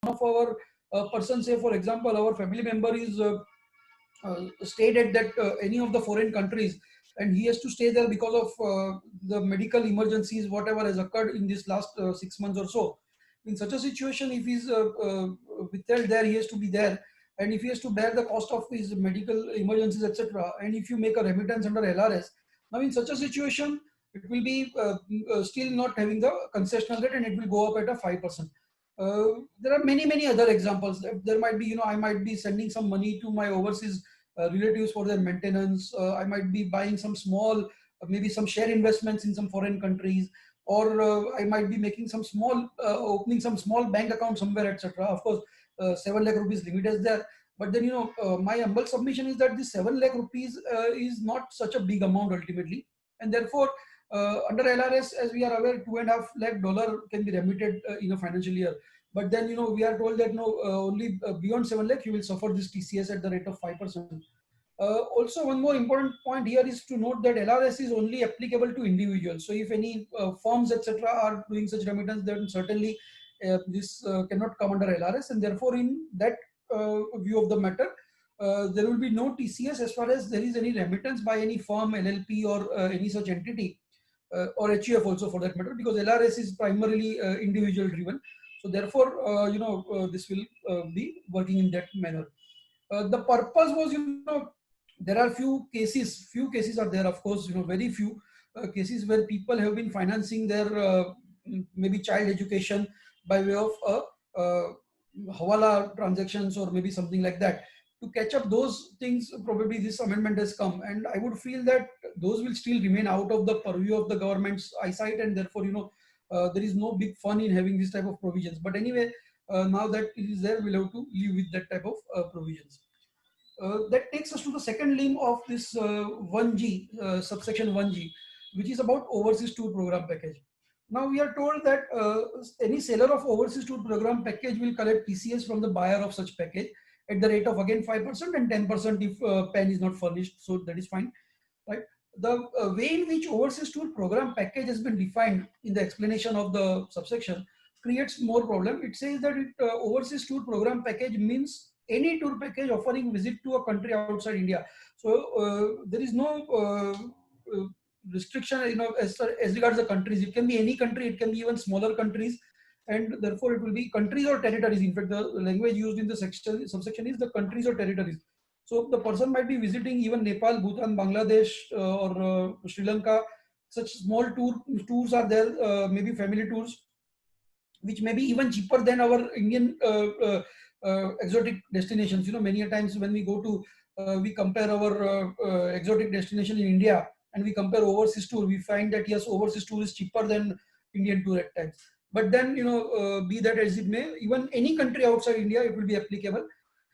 of our person, say for example, our family member is stayed at that any of the foreign countries, and he has to stay there because of the medical emergencies, whatever has occurred in this last 6 months or so. In such a situation, if he's withheld there, he has to be there, and if he has to bear the cost of his medical emergencies, etc. And if you make a remittance under LRS, now in such a situation, it will be still not having the concessional rate, and it will go up at a 5%. There are many other examples. There might be, I might be sending some money to my overseas relatives for their maintenance. I might be buying some small, maybe some share investments in some foreign countries, or I might be making some small, opening some small bank account somewhere, etc. Of course, 7 lakh rupees limit is there. But then, my humble submission is that the 7 lakh rupees is not such a big amount ultimately. And therefore, under LRS, as we are aware, $2.5 lakh can be remitted in a financial year. But then, we are told that no, only beyond 7 lakh, you will suffer this TCS at the rate of 5%. Also, one more important point here is to note that LRS is only applicable to individuals. So if any firms, etc., are doing such remittance, then certainly this cannot come under LRS. And therefore, in that view of the matter, there will be no TCS as far as there is any remittance by any firm, LLP, or any such entity, or HUF also for that matter, because LRS is primarily individual driven. So therefore, this will be working in that manner. The purpose was, there are few cases are there, of course, very few cases where people have been financing their maybe child education by way of hawala transactions or maybe something like that. To catch up those things, probably this amendment has come, and I would feel that those will still remain out of the purview of the government's eyesight, and therefore, there is no big fun in having this type of provisions. But anyway, now that it is there, we'll have to live with that type of provisions. That takes us to the second limb of this 1G, subsection 1G, which is about overseas tour program package. Now we are told that any seller of overseas tour program package will collect TCS from the buyer of such package at the rate of again 5% and 10% if PAN is not furnished. So that is fine, right? The way in which overseas tour program package has been defined in the explanation of the subsection creates more problem. It says that overseas tour program package means any tour package offering visit to a country outside India. So there is no restriction, as regards the countries. It can be any country, it can be even smaller countries, and therefore it will be countries or territories. In fact, the language used in the subsection is the countries or territories. So the person might be visiting even Nepal, Bhutan, Bangladesh, or Sri Lanka. Such small tours are there, maybe family tours, which may be even cheaper than our Indian exotic destinations. Many a times when we go to, we compare our exotic destination in India and we compare overseas tour, we find that yes, overseas tour is cheaper than Indian tour at times. But then, be that as it may, even any country outside India, it will be applicable.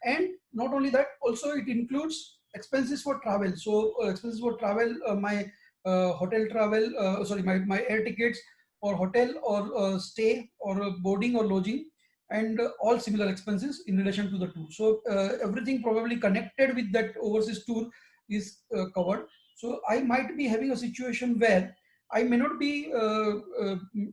And not only that, also it includes expenses for travel. So expenses for travel, my hotel travel, my air tickets, or hotel, or stay, or boarding or lodging, and all similar expenses in relation to the tour. So everything probably connected with that overseas tour is covered. So I might be having a situation where I may not be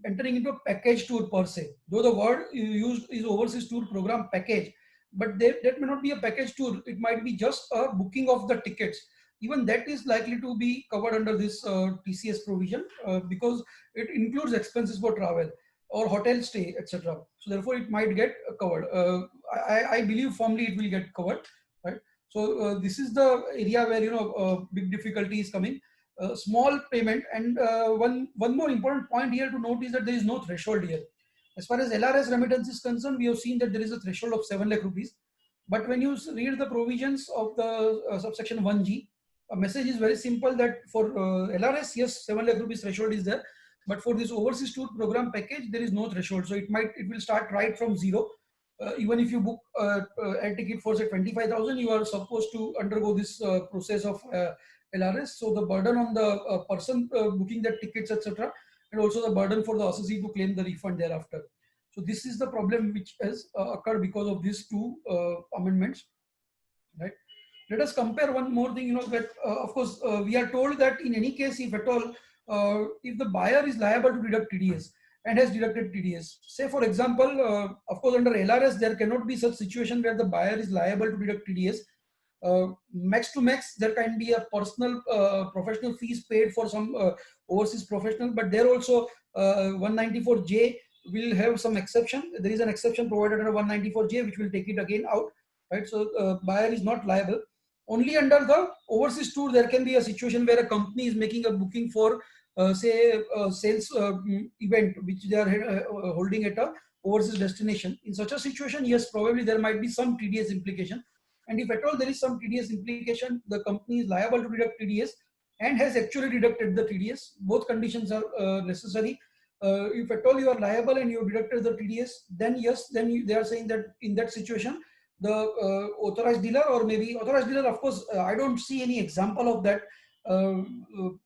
entering into a package tour per se, though the word used is overseas tour program package, but that may not be a package tour. It might be just a booking of the tickets. Even that is likely to be covered under this TCS provision, because it includes expenses for travel or hotel stay, etc. So therefore, it might get covered. I believe firmly it will get covered, right? So this is the area where big difficulty is coming. Small payment, and one more important point here to note is that there is no threshold here. As far as LRS remittance is concerned, we have seen that there is a threshold of 7 lakh rupees. But when you read the provisions of the subsection 1G, a message is very simple that for LRS, yes, 7 lakh rupees threshold is there. But for this overseas tour program package, there is no threshold. So it will start right from zero. Even if you book air ticket for say 25,000, you are supposed to undergo this process of LRS. So the burden on the person booking the tickets, etc., and also the burden for the associate to claim the refund thereafter. So this is the problem which has occurred because of these two amendments, right? Let us compare one more thing. That of course we are told that in any case, if at all, if the buyer is liable to deduct TDS, and has deducted TDS. Say for example, of course under LRS there cannot be such situation where the buyer is liable to deduct TDS. Max to max there can be a personal professional fees paid for some overseas professional, but there also 194J will have some exception. There is an exception provided under 194J which will take it again out, right? So buyer is not liable. Only under the overseas tour there can be a situation where a company is making a booking for say a sales event which they are holding at a overseas destination. In such a situation, yes, probably there might be some TDS implication, and if at all there is some TDS implication, the company is liable to deduct TDS and has actually deducted the TDS. Both conditions are necessary. If at all you are liable and you have deducted the TDS, then yes, then they are saying that in that situation the authorized dealer, or maybe authorized dealer, of course I don't see any example of that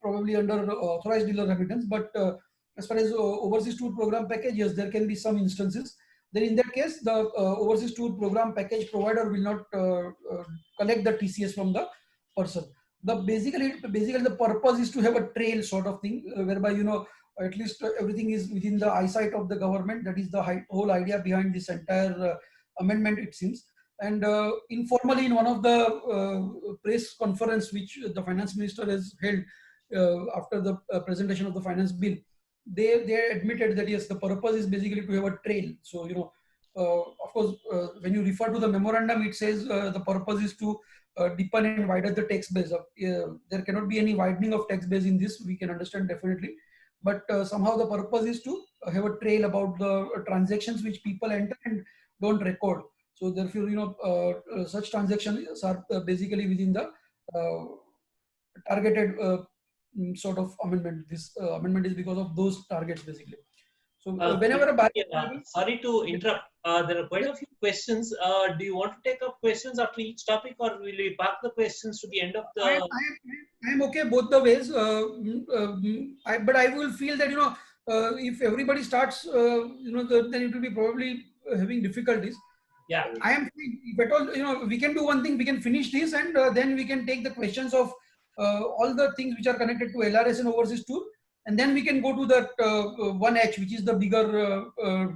probably under authorized dealer remittance, but as far as overseas tour program package, yes, there can be some instances. Then in that case, the overseas tour program package provider will not collect the TCS from the person. The basically the purpose is to have a trail sort of thing, whereby at least everything is within the eyesight of the government. That is the whole idea behind this entire amendment, it seems. And informally, in one of the press conference which the finance minister has held after the presentation of the finance bill, they admitted that yes, the purpose is basically to have a trail. So of course, when you refer to the memorandum, it says the purpose is to deepen and widen the tax base. There cannot be any widening of tax base in this. We can understand definitely, but somehow the purpose is to have a trail about the transactions which people enter and don't record. So therefore, such transactions are basically within the targeted sort of amendment. This amendment is because of those targets basically. So whenever a buyer, sorry to interrupt. There are quite a few questions. Do you want to take up questions after each topic, or will we park the questions to the end of the? I am okay both the ways. But I will feel that if everybody starts, then it will be probably having difficulties. Yeah. I am fine. If at all, we can do one thing. We can finish this, and then we can take the questions of all the things which are connected to LRS and overseas tour, and then we can go to that 1H, which is the bigger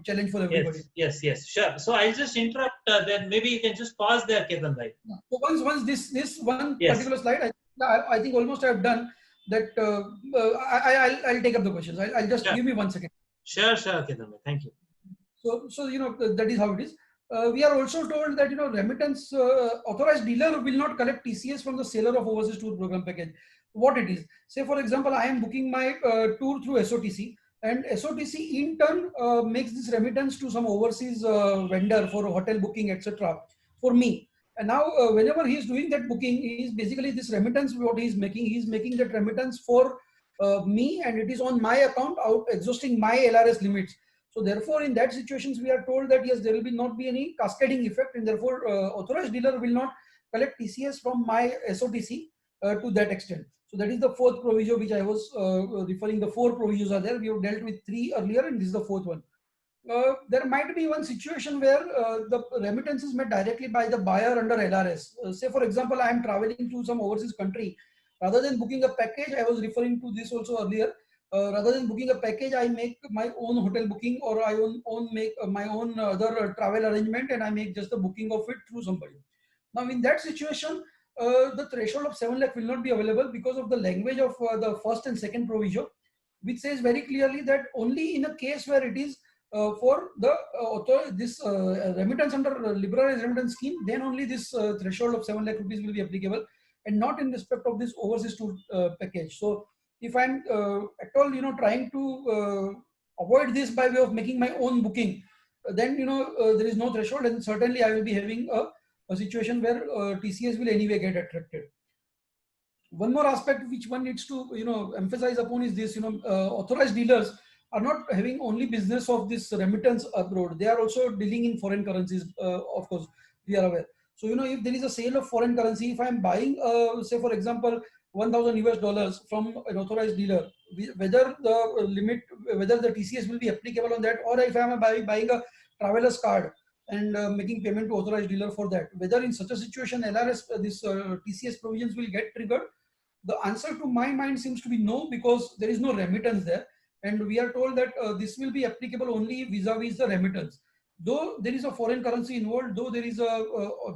challenge for everybody. Yes, sure. So I'll just interrupt. Then maybe you can just pause there, Ketan bhai. So once this one particular slide, I think almost I have done that. I'll take up the questions. I'll just give me 1 second. Sure, Ketan bhai. Thank you. So that is how it is. We are also told that remittance authorized dealer will not collect TCS from the seller of overseas tour program package. What it is? Say for example, I am booking my tour through SOTC, and SOTC in turn makes this remittance to some overseas vendor for hotel booking, etc. for me. And now whenever he is doing that booking, he is basically this remittance what he is making that remittance for me, and it is on my account out exhausting my LRS limits. So therefore, in that situations, we are told that yes, there will not be any cascading effect, and therefore, authorized dealer will not collect TCS from my SOTC to that extent. So that is the fourth provision which I was referring. The 4 provisions are there. We have dealt with 3 earlier, and this is the 4th one. There might be one situation where the remittance is made directly by the buyer under LRS. Say for example, I am traveling to some overseas country. Rather than booking a package, I was referring to this also earlier. Rather than booking a package, I make my own hotel booking, or I make my own other travel arrangement, and I make just the booking of it through somebody. Now, in that situation, the threshold of 7 lakh will not be available because of the language of the first and second provision, which says very clearly that only in a case where it is for the remittance under liberalized remittance scheme, then only this threshold of 7 lakh rupees will be applicable, and not in respect of this overseas tour package. So if I'm at all trying to avoid this by way of making my own booking, then there is no threshold, and certainly I will be having a situation where TCS will anyway get attracted. One more aspect which one needs to emphasize upon is this: authorized dealers are not having only business of this remittance abroad. They are also dealing in foreign currencies. Of course, we are aware. So if there is a sale of foreign currency, if I am buying, say for example, $1,000 from an authorized dealer, whether the TCS will be applicable on that, or if I am buying a traveler's card and making payment to authorized dealer for that, whether in such a situation LRS TCS provisions will get triggered. The answer to my mind seems to be no, because there is no remittance there, and we are told that this will be applicable only vis-a-vis the remittance. Though there is a foreign currency involved, though there is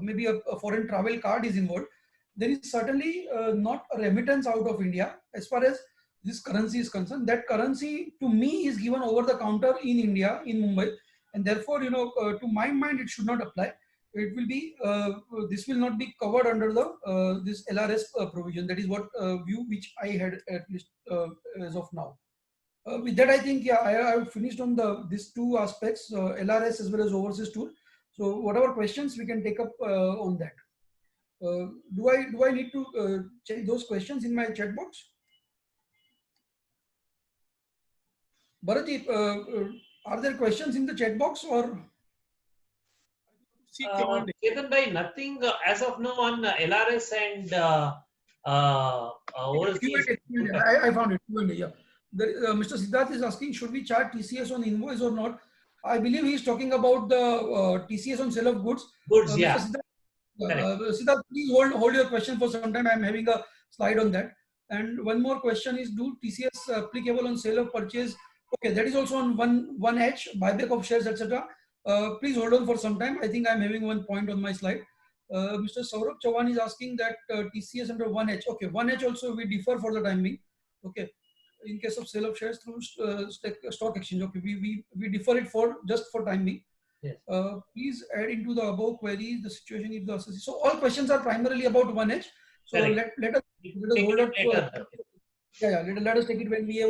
maybe a foreign travel card is involved, there is certainly not a remittance out of India as far as this currency is concerned. That currency to me is given over the counter in India, in Mumbai, and therefore, to my mind, it should not apply. It will be this will not be covered under the this LRS provision. That is what view which I had, at least as of now. With that, I think, yeah, I finished on these two aspects, LRS as well as overseas tour. So whatever questions we can take up on that. Do I need to check those questions in my chat box? Bharat, are there questions in the chat box or? Ketan bhai, nothing as of now on LRS and overseas. I found it. Yeah. Mr. Siddharth is asking, should we charge TCS on invoice or not? I believe he is talking about the TCS on sale of goods. Yeah. Siddharth, please hold your question for some time. I am having a slide on that. And one more question is, do TCS applicable on sale of purchase? Okay, that is also on 1H, buyback of shares, etc. Please hold on for some time. I think I'm having one point on my slide. Mr. Saurabh Chavan is asking that TCS under 1H. Okay, 1H also we defer for the time being. Okay, in case of sale of shares through stock exchange. Okay, we defer it for just for time being. Yes. Please add into the above queries the situation if the associate. So all questions are primarily about 1H. So let us hold up. Let us take it when we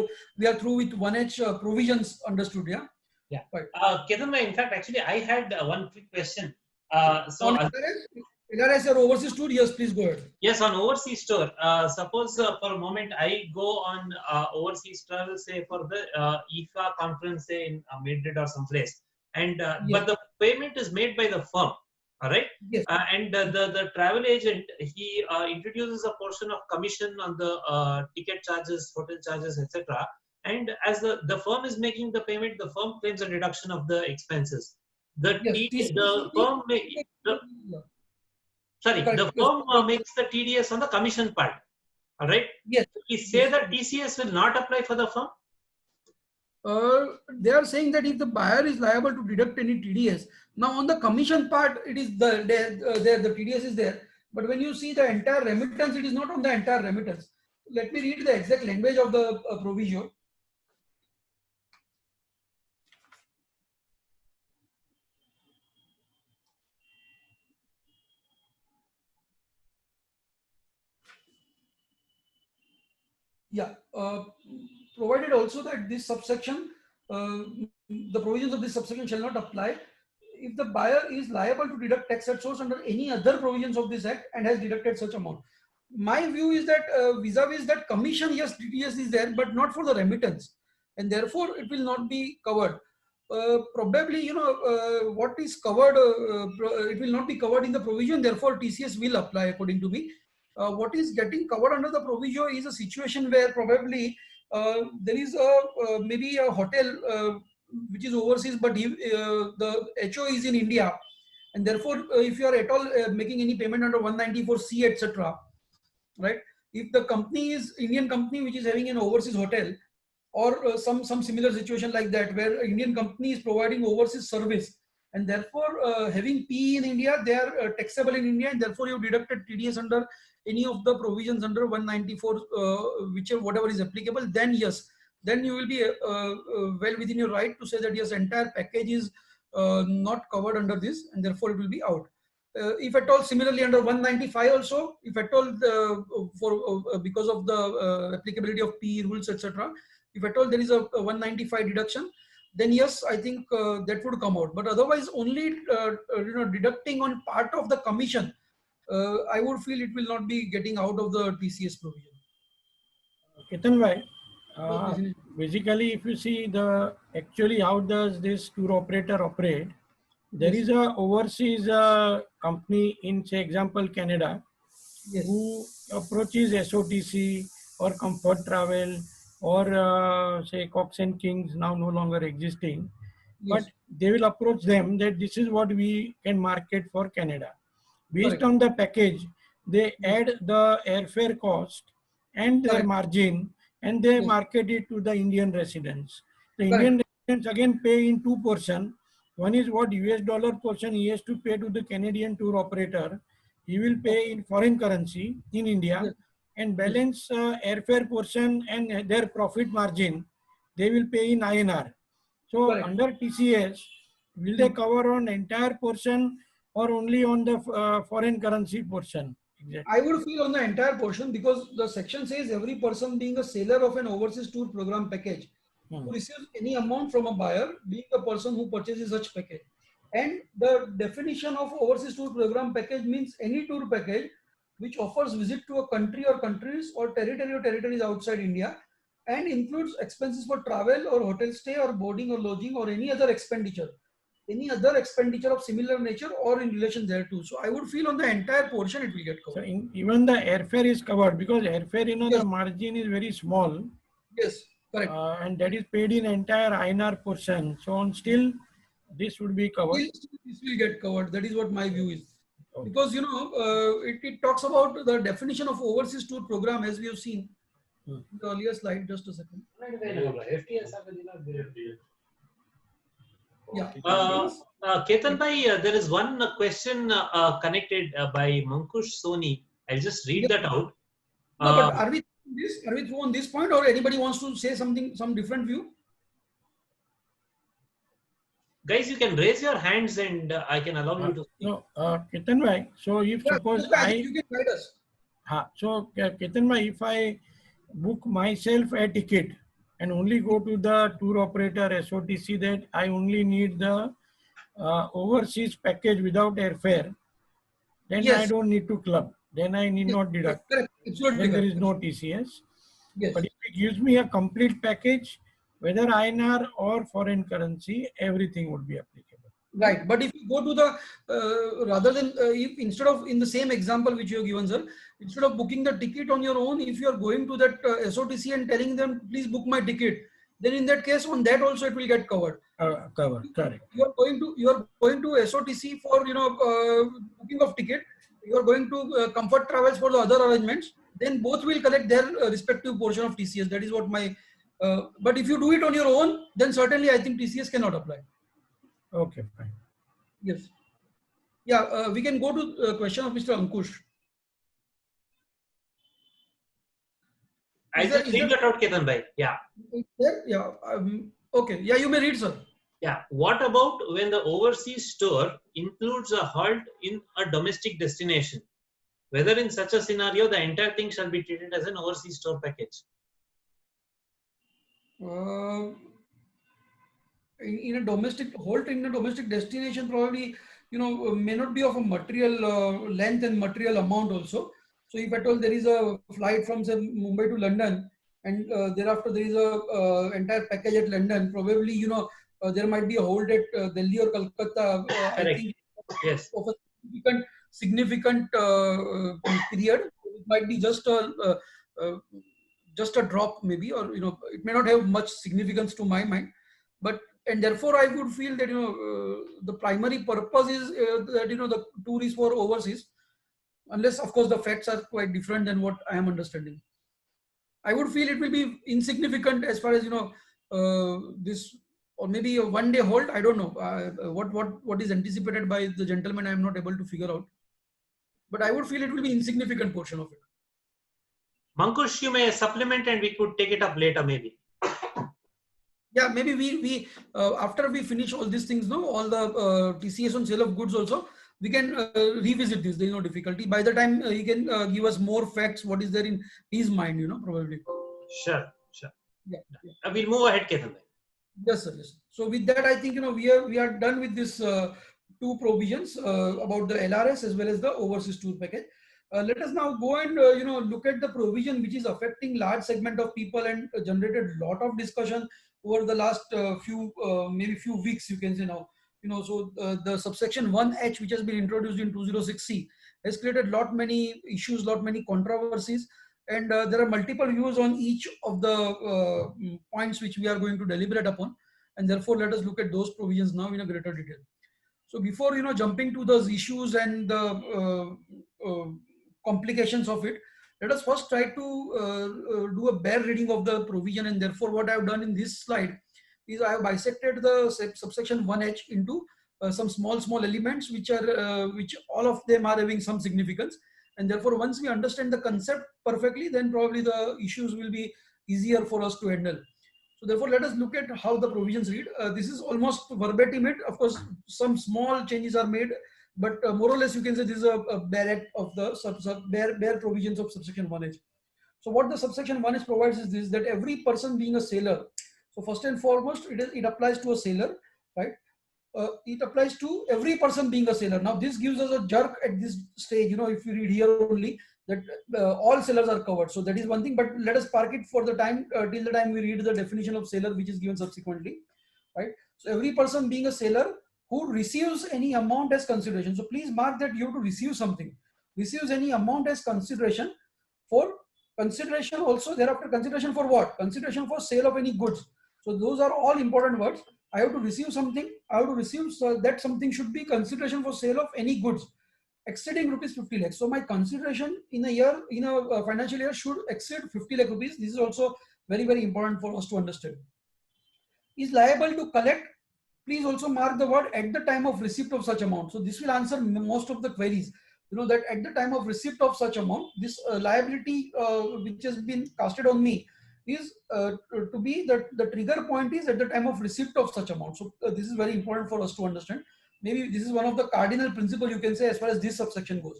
are through with 1H provisions understood. Yeah. Yeah. Right. Ketan, in fact, actually, I had one quick question. So on LRS or overseas tour, yes, please go ahead. Yes, on overseas tour. Suppose for a moment I go on overseas travel, say for the IFA conference, say in Madrid or someplace, and yes. But the payment is made by the firm. All right. Yes. And the travel agent, he introduces a portion of commission on the ticket charges, hotel charges, etc. And as the firm is making the payment, the firm claims a deduction of the expenses. The firm makes the TDS on the commission part. All right. Yes. We say that TCS will not apply for the firm. They are saying that if the buyer is liable to deduct any TDS, now on the commission part, it is the TDS is there. But when you see the entire remittance, it is not on the entire remittance. Let me read the exact language of the provision. Yeah. Provided also that this subsection, the provisions of this subsection shall not apply if the buyer is liable to deduct tax at source under any other provisions of this act and has deducted such amount. My view is that vis-a-vis that commission, yes, TDS is there, but not for the remittance, and therefore it will not be covered. Probably, what is covered, it will not be covered in the provision. Therefore, TCS will apply, according to me. What is getting covered under the provision is a situation where probably there is maybe a hotel which is overseas, but the HO is in India, and therefore if you are at all making any payment under 194C, etc., right? If the company is Indian company which is having an overseas hotel, or some similar situation like that, where an Indian company is providing overseas service, and therefore having PE in India, they are taxable in India, and therefore you deducted TDS under any of the provisions under 194, whatever is applicable, then yes, then you will be well within your right to say that yes, entire package is not covered under this, and therefore it will be out. If at all, similarly under 195 also, if at all because of the applicability of PE rules, etc., if at all there is a 195 deduction, then yes, I think that would come out. But otherwise, only deducting on part of the commission, I would feel it will not be getting out of the TCS provision. Ketan bhai, basically, if you see actually how does this tour operator operate, there is a overseas company in, say, example, Canada, yes, who approaches SOTC or Comfort Travel or say Cox and Kings, now no longer existing, yes, but they will approach them that this is what we can market for Canada. Based correct on the package, they add the airfare cost and their correct margin and they Yes. market it to the Indian residents. The Correct. Indian residents again pay in two portions. One is what US dollar portion he has to pay to the Canadian tour operator. He will pay in foreign currency in India, Yes. and balance airfare portion and their profit margin they will pay in INR. So Correct. under TCS, will they cover on entire portion or only on the foreign currency portion? Exactly. I would feel on the entire portion, because the section says every person being a seller of an overseas tour program package who receives any amount from a buyer being the person who purchases such package. And the definition of overseas tour program package means any tour package which offers visit to a country or countries or territories outside India and includes expenses for travel or hotel stay or boarding or lodging or any other expenditure of similar nature or in relation thereto. So I would feel on the entire portion it will get So covered. even the airfare is covered, because airfare, Yes. the margin is very small, Yes, correct. and that is paid in entire INR portion. So on still this would be covered. Still this will get covered. That is what my view is. Okay. Because it talks about the definition of overseas tour program, as we have seen in the earlier slide. Just a second. Yeah. Ketan bhai, there is one question connected by Mankush Soni. I'll just read that out. No, but are we through on this point, or anybody wants to say something, some different view? Guys, you can raise your hands and I can allow you to speak. No, Ketan bhai, so if suppose You can guide us. So Ketan bhai, if I book myself a ticket and only go to the tour operator SOTC that I only need the overseas package without airfare, then Yes. I don't need to club. Then I need not deduct. Correct. Absolutely Then there correct. is no TCS. Yes. But if it gives me a complete package, whether INR or foreign currency, everything would be applicable. Right, but if you go to the rather than if instead of in the same example which you have given, sir, instead of booking the ticket on your own, if you are going to that SOTC and telling them please book my ticket, then in that case on that also it will get covered. Covered, correct. You are going to SOTC for booking of ticket. You are going to Comfort Travels for the other arrangements. Then both will collect their respective portion of TCS. That is what my. But if you do it on your own, then certainly I think TCS cannot apply. Okay, fine. Yes. Yeah, we can go to the question of Mr. Ankush. I just read that out, Ketan bhai. Yeah. Yeah. Okay. Yeah, you may read, sir. Yeah. What about when the overseas tour includes a halt in a domestic destination? Whether in such a scenario, the entire thing shall be treated as an overseas tour package. In a domestic halt in a domestic destination, probably may not be of a material length and material amount also. So if at all there is a flight from say Mumbai to London, and thereafter there is a entire package at London, probably there might be a hold at Delhi or Calcutta. I think yes. Of a significant period. It might be just a drop maybe, or it may not have much significance to my mind, and therefore I would feel that the primary purpose is that the tour is for overseas, unless of course the facts are quite different than what I am understanding. I would feel it will be insignificant as far as this, or maybe a one-day halt. I don't know what is anticipated by the gentleman. I am not able to figure out, but I would feel it will be insignificant portion of it. Mankush, you may supplement and we could take it up later maybe. Yeah, maybe we after we finish all these things, all the TCS on sale of goods also, we can revisit this. There is no difficulty. By the time he can give us more facts, what is there in his mind, probably. Sure. Yeah. We'll move ahead, Ketan. Yes, sir. Yes. So with that, I think we are done with this two provisions about the LRS as well as the overseas tour package. Let us now go and look at the provision which is affecting large segment of people and generated a lot of discussion over the last few weeks, you can say now. So the subsection 1H, which has been introduced in 206C, has created many issues, many controversies, and there are multiple views on each of the points which we are going to deliberate upon, and therefore let us look at those provisions now in a greater detail. So before jumping to those issues and the complications of it, Let us first try to do a bare reading of the provision, and therefore what I have done in this slide is I have bisected the subsection 1H into some small elements which all of them are having some significance, and therefore once we understand the concept perfectly, then probably the issues will be easier for us to handle. So therefore, let us look at how the provisions read. This is almost verbatim it. Of course, some small changes are made, but more or less you can say this is a bare act of the bare provisions of subsection 1H. So what the subsection 1H provides is this, that every person being a sailor. So first and foremost, it applies to a sailor, right? It applies to every person being a sailor. Now this gives us a jerk at this stage. You know, if you read here only, that all sailors are covered. So that is one thing, but let us park it for the time till the time we read the definition of sailor, which is given subsequently, right? So every person being a sailor who receives any amount as consideration. So please mark that you have to receive something. Receives any amount as consideration for consideration also. Thereafter, consideration for what? Consideration for sale of any goods. So those are all important words. I have to receive something. I have to receive, so that something should be consideration for sale of any goods exceeding rupees 50 lakhs. So my consideration in a year, in a financial year, should exceed 50 lakh rupees. This is also very important for us to understand. Is liable to collect. Please also mark the word at the time of receipt of such amount. So this will answer most of the queries. You know that at the time of receipt of such amount, this liability which has been casted on me is to be that the trigger point is at the time of receipt of such amount. So this is very important for us to understand. Maybe this is one of the cardinal principle you can say as far as this subsection goes.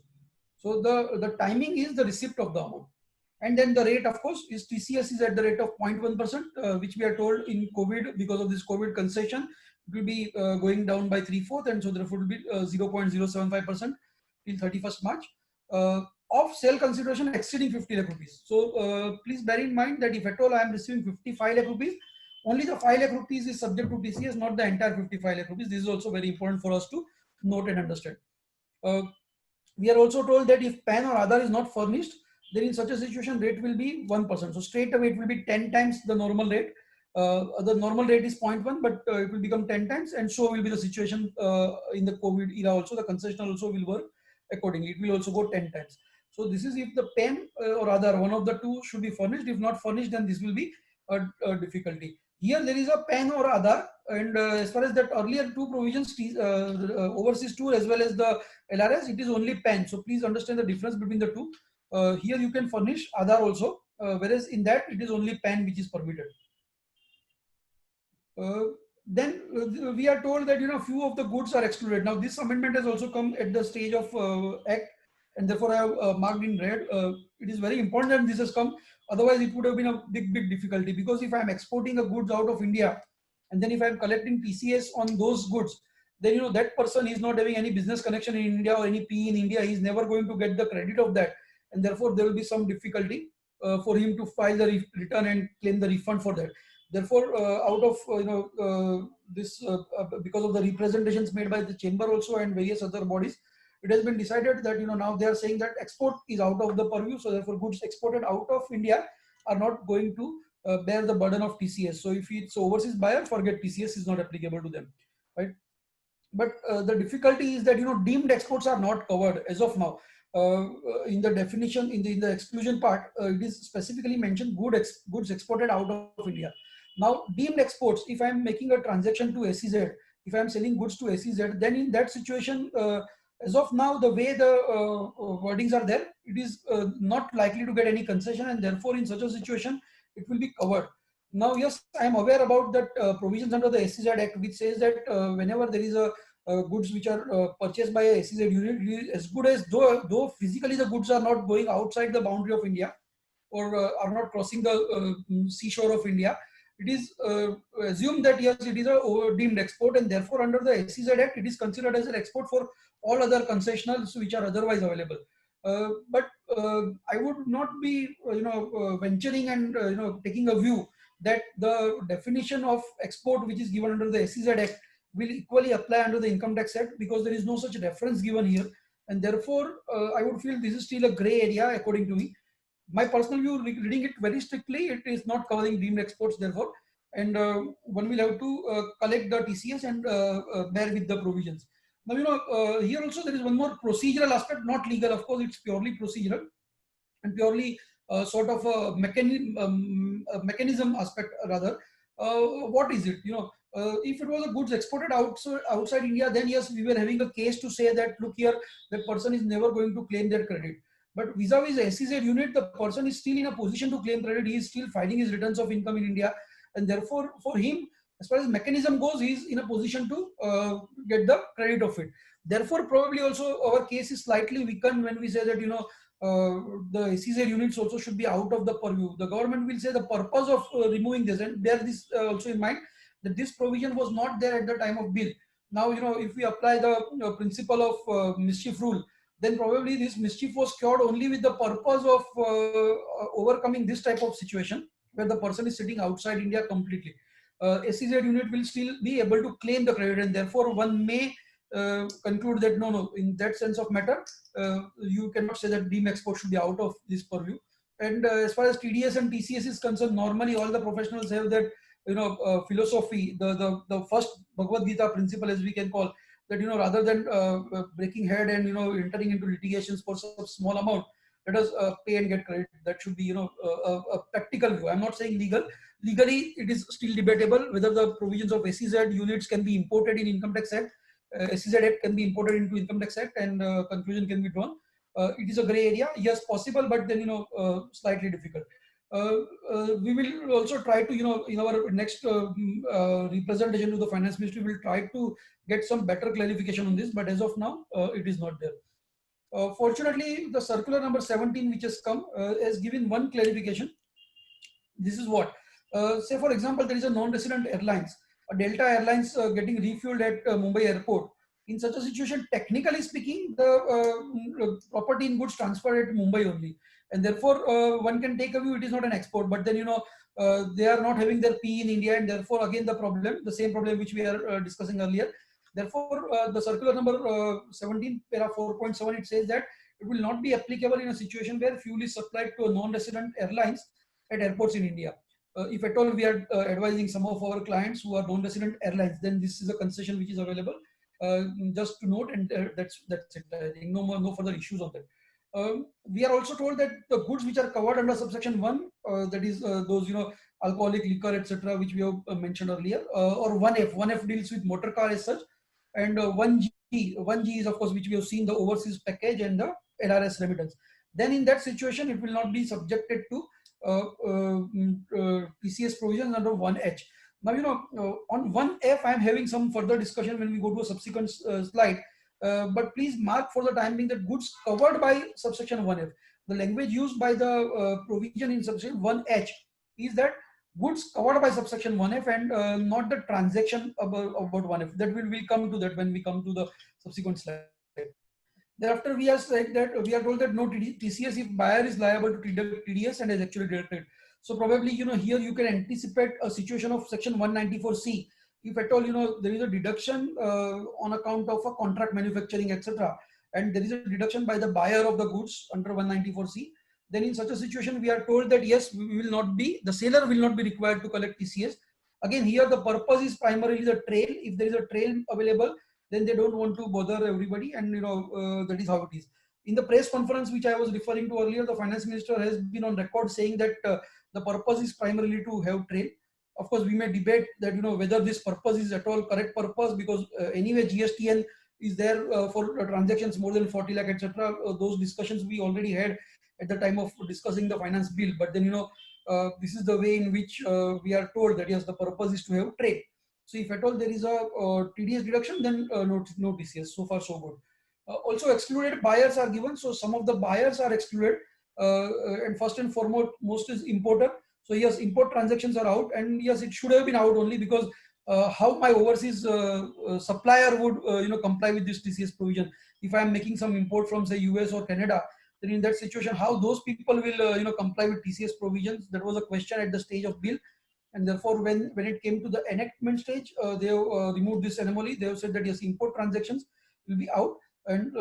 So the timing is the receipt of the amount. And then the rate, of course, is TCS is at the rate of 0.1%, which we are told in COVID, because of this COVID concession, it will be going down by 3/4, and so therefore it will be 0.075% till 31st March. Of sale consideration exceeding 50 lakh rupees. So please bear in mind that if at all I am receiving 55 lakh rupees, only the 5 lakh rupees is subject to TCS, not the entire 55 lakh rupees. This is also very important for us to note and understand. We are also told that if PAN or Aadhaar is not furnished, then in such a situation rate will be 1%. So straight away it will be 10 times the normal rate. The normal rate is 0.1, but it will become 10 times, and so will be the situation in the COVID era also. The concession also will work accordingly. It will also go 10 times. So this is if the PAN or Aadhaar, one of the two should be furnished. If not furnished, then this will be a difficulty. Here there is a PAN or Aadhaar, and as far as that earlier two provisions, overseas tour as well as the LRS, it is only PAN. So please understand the difference between the two. Here you can furnish Aadhaar also, whereas in that it is only PAN which is permitted. Then we are told that few of the goods are excluded. Now this amendment has also come at the stage of act, and therefore I have marked in red. It is very important that this has come. Otherwise, it would have been a big difficulty, because if I am exporting a goods out of India, and then if I am collecting TCS on those goods, then that person is not having any business connection in India or any PE in India. He is never going to get the credit of that, and therefore there will be some difficulty for him to file the return and claim the refund for that. Therefore, out of this, because of the representations made by the chamber also and various other bodies, it has been decided that now they are saying that export is out of the purview. So therefore, goods exported out of India are not going to bear the burden of TCS. So if it's overseas buyer, forget TCS is not applicable to them, right? But the difficulty is that deemed exports are not covered as of now. In the definition, in the exclusion part, it is specifically mentioned goods exported out of India. Now, deemed exports, if I am making a transaction to SEZ, if I am selling goods to SEZ, then in that situation, as of now, the way the wordings are there, it is not likely to get any concession, and therefore, in such a situation, it will be covered. Now, yes, I am aware about that provisions under the SEZ Act, which says that whenever there is a goods which are purchased by a SEZ unit, as good as though physically the goods are not going outside the boundary of India or are not crossing the seashore of India, it is assumed that yes, it is a deemed export, and therefore under the SEZ Act, it is considered as an export for all other concessionals which are otherwise available. But I would not be venturing and taking a view that the definition of export which is given under the SEZ Act will equally apply under the Income Tax Act, because there is no such reference given here, and therefore I would feel this is still a gray area according to me. My personal view, reading it very strictly, it is not covering deemed exports, therefore, and one will have to collect the TCS and bear with the provisions. Now, here also there is one more procedural aspect, not legal, of course, it's purely procedural. and purely sort of a mechanism aspect rather, what is it? If it was a goods exported outside India, then yes, we were having a case to say that, look here, that person is never going to claim their credit. But vis-a-vis the SEZ unit, the person is still in a position to claim credit. He is still filing his returns of income in India, and therefore, for him, as far as mechanism goes, he is in a position to get the credit of it. Therefore, probably also our case is slightly weakened when we say that the SEZ units also should be out of the purview. The government will say the purpose of removing this, and bear this also in mind, that this provision was not there at the time of bill. Now, if we apply the principle of mischief rule, then probably this mischief was cured only with the purpose of overcoming this type of situation where the person is sitting outside India completely. SEZ unit will still be able to claim the credit, and therefore one may conclude that no, in that sense of matter, you cannot say that deem export should be out of this purview. And as far as TDS and TCS is concerned, normally all the professionals have that philosophy, the first Bhagavad Gita principle, as we can call that, rather than breaking head and entering into litigations for some small amount, let us pay and get credit. That should be a practical view. I'm not saying legal. Legally, it is still debatable whether the provisions of SEZ units can be imported in Income Tax Act. SEZ Act can be imported into Income Tax Act, and conclusion can be drawn. It is a grey area. Yes, possible, but then slightly difficult. We will also try to, in our next representation to the Finance Ministry, will try to get some better clarification on this. But as of now, it is not there. Fortunately, the circular number 17, which has come, has given one clarification. This is what, say for example, there is a non-resident airlines, a Delta Airlines getting refueled at Mumbai airport. In such a situation, technically speaking, the property in goods transferred at Mumbai only, and therefore one can take a view it is not an export. But then they are not having their P in India, and therefore again the same problem which we are discussing earlier. Therefore, the circular number 17, para 4.7, it says that it will not be applicable in a situation where fuel is supplied to a non-resident airlines at airports in India. If at all we are advising some of our clients who are non-resident airlines, then this is a concession which is available. Just to note, and that's it. I think no further issues on that. We are also told that the goods which are covered under subsection 1, that is those alcoholic liquor, etc., which we have mentioned earlier, or 1F. 1F deals with motor car as such, and 1G is of course which we have seen, the overseas package and the LRS remittance. Then in that situation, it will not be subjected to TCS provisions under 1H. Now, on 1F, I am having some further discussion when we go to a subsequent slide. But please mark for the time being that goods covered by subsection 1F. The language used by the provision in subsection 1H is that goods covered by subsection 1F, and not the transaction about 1F. That will come to that when we come to the subsequent slide. Thereafter, we are said that we are told that no TCS if buyer is liable to TDS and is actually deducted. So probably here you can anticipate a situation of section 194C. If at all there is a deduction on account of a contract manufacturing, etc., and there is a deduction by the buyer of the goods under 194C, then in such a situation we are told that yes, the seller will not be required to collect TCS. Again, here the purpose is primarily the trail. If there is a trail available, then they don't want to bother everybody, and that is how it is. In the press conference which I was referring to earlier, the finance minister has been on record saying that the purpose is primarily to have trail. Of course, we may debate that whether this purpose is at all correct purpose, because anyway GSTN is there for transactions more than 40 lakh, etc. Those discussions we already had at the time of discussing the finance bill. But then this is the way in which we are told that yes, the purpose is to have trail. So if at all there is a TDS deduction, then no TCS. So far so good. Also excluded buyers are given. So some of the buyers are excluded, and first and foremost is importer. So yes, import transactions are out, and yes, it should have been out only because how my overseas supplier would comply with this TCS provision. If I am making some import from say US or Canada, then in that situation, how those people will comply with TCS provisions? That was a question at the stage of bill. And therefore, when it came to the enactment stage, they have removed this anomaly. They have said that yes, import transactions will be out, and